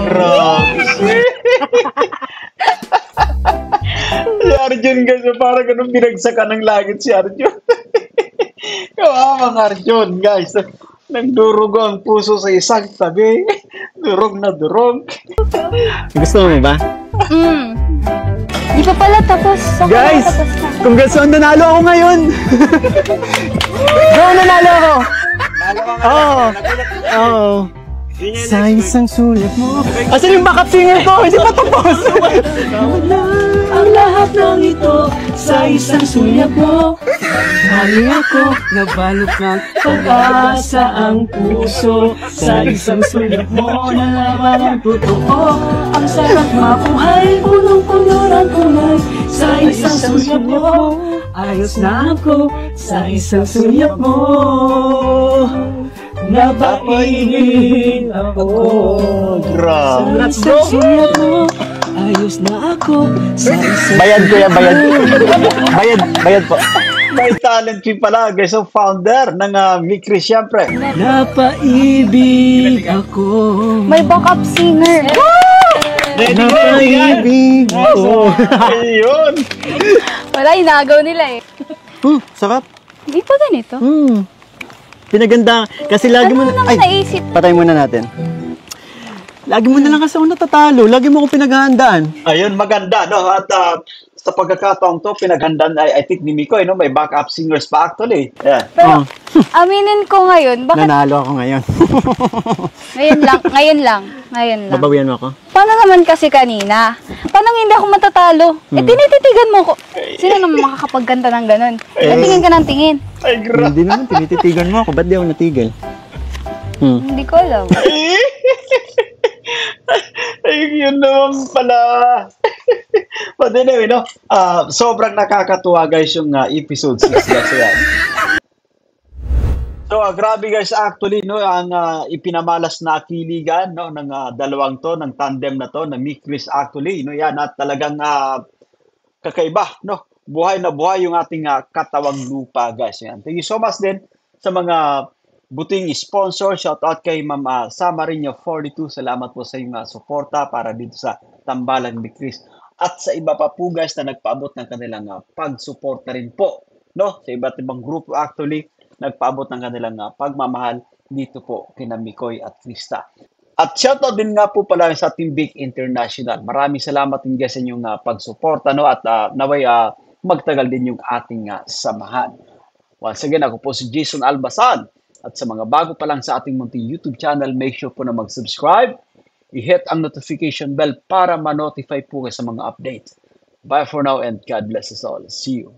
Grabe. Si Arjun guys, parang ganun binagsakan ng langit si Arjun. Kawawang Arjun guys. Nagdurugo ang puso sa isang tabi. Durog na durog. Gusto mo ba? Di pa pala tapos. Ako Guys, tapos na. congrats on nanalo ako ngayon. Go, nanalo ako. Oo. Oo. Sa isang sulat mo. Asan yung backup singer ko? Hindi pa tapos. Ang lahat ng ito sa isang sulat mo. Mali ako, nabalot ng pag-asa ang puso. Sa isang sulat mo, nalaman ang totoo. Ang sarap mabuhay, punong-puno ng kulay. Sa isang sulat mo, ayos na ako. Sa isang sulat mo, napaibig ako. Grabe. Sa isang sulat mo, ayos na ako. Sa isang Bayad ko yan, bayad. Bayad po. May talent fee pala guys, so founder ng Mikri syempre. napaibig ako. May backup singer. Napaibig ako. Ayun. Wala, inagaw nila eh. Sarap. Di pa ganito. Pinaganda. Kasi lagi mo Ano na... naman naisip? Patay muna natin. Lagi mo na lang kasi ako natatalo. Lagi mo ako pinaghahandaan. Ayun, maganda, no? At sa pagkakataong to, pinaghandaan I think ni Mikoy, no? May backup singers pa actually. Yeah. Pero, aminin ko ngayon, bakit Nanalo ako ngayon. ngayon lang. Babawian mo ako? Paano naman kasi kanina? Paano hindi ako matatalo? Tinititigan mo ko. Sino naman makakapagkanta ng ganun? Tingin ka ng tingin. Ay, grabe. Hindi naman, tinititigan mo ako. Ba't di ako natigil? Hindi ko alam. Ay, yun naman pala. But anyway, no? Sobrang nakakatuwa guys yung episode 6 guys. Yan. So, grabe guys, actually, no, ang ipinamalas na kiligan, no, ng dalawang to, ng tandem na to, ng Mikris actually, no, yan, at talagang kakaiba, no, buhay na buhay yung ating katawang lupa, guys. Yan. Thank you so much din sa mga buting sponsor. Shout out kay Ma'am Samarino 42. Salamat po sa inyong suporta para dito sa Tambalang Mikris. At sa iba pa po guys na nagpaabot ng kanilang pagsuporta rin po, no, sa iba't ibang grupo actually, nagpaabot ng kanilang pagmamahal dito po kina Mikoy at Krista. At shoutout din nga po pala sa Team Big International. Maraming salamat din guys sa inyong pagsuporta, no, at naway magtagal din yung ating samahan. Once again, ako po si Jason Albasan. At sa mga bago pa lang sa ating munting YouTube channel, make sure po na mag-subscribe, i-hit ang notification bell para ma-notify po kayo sa mga updates. Bye for now and God bless us all. See you.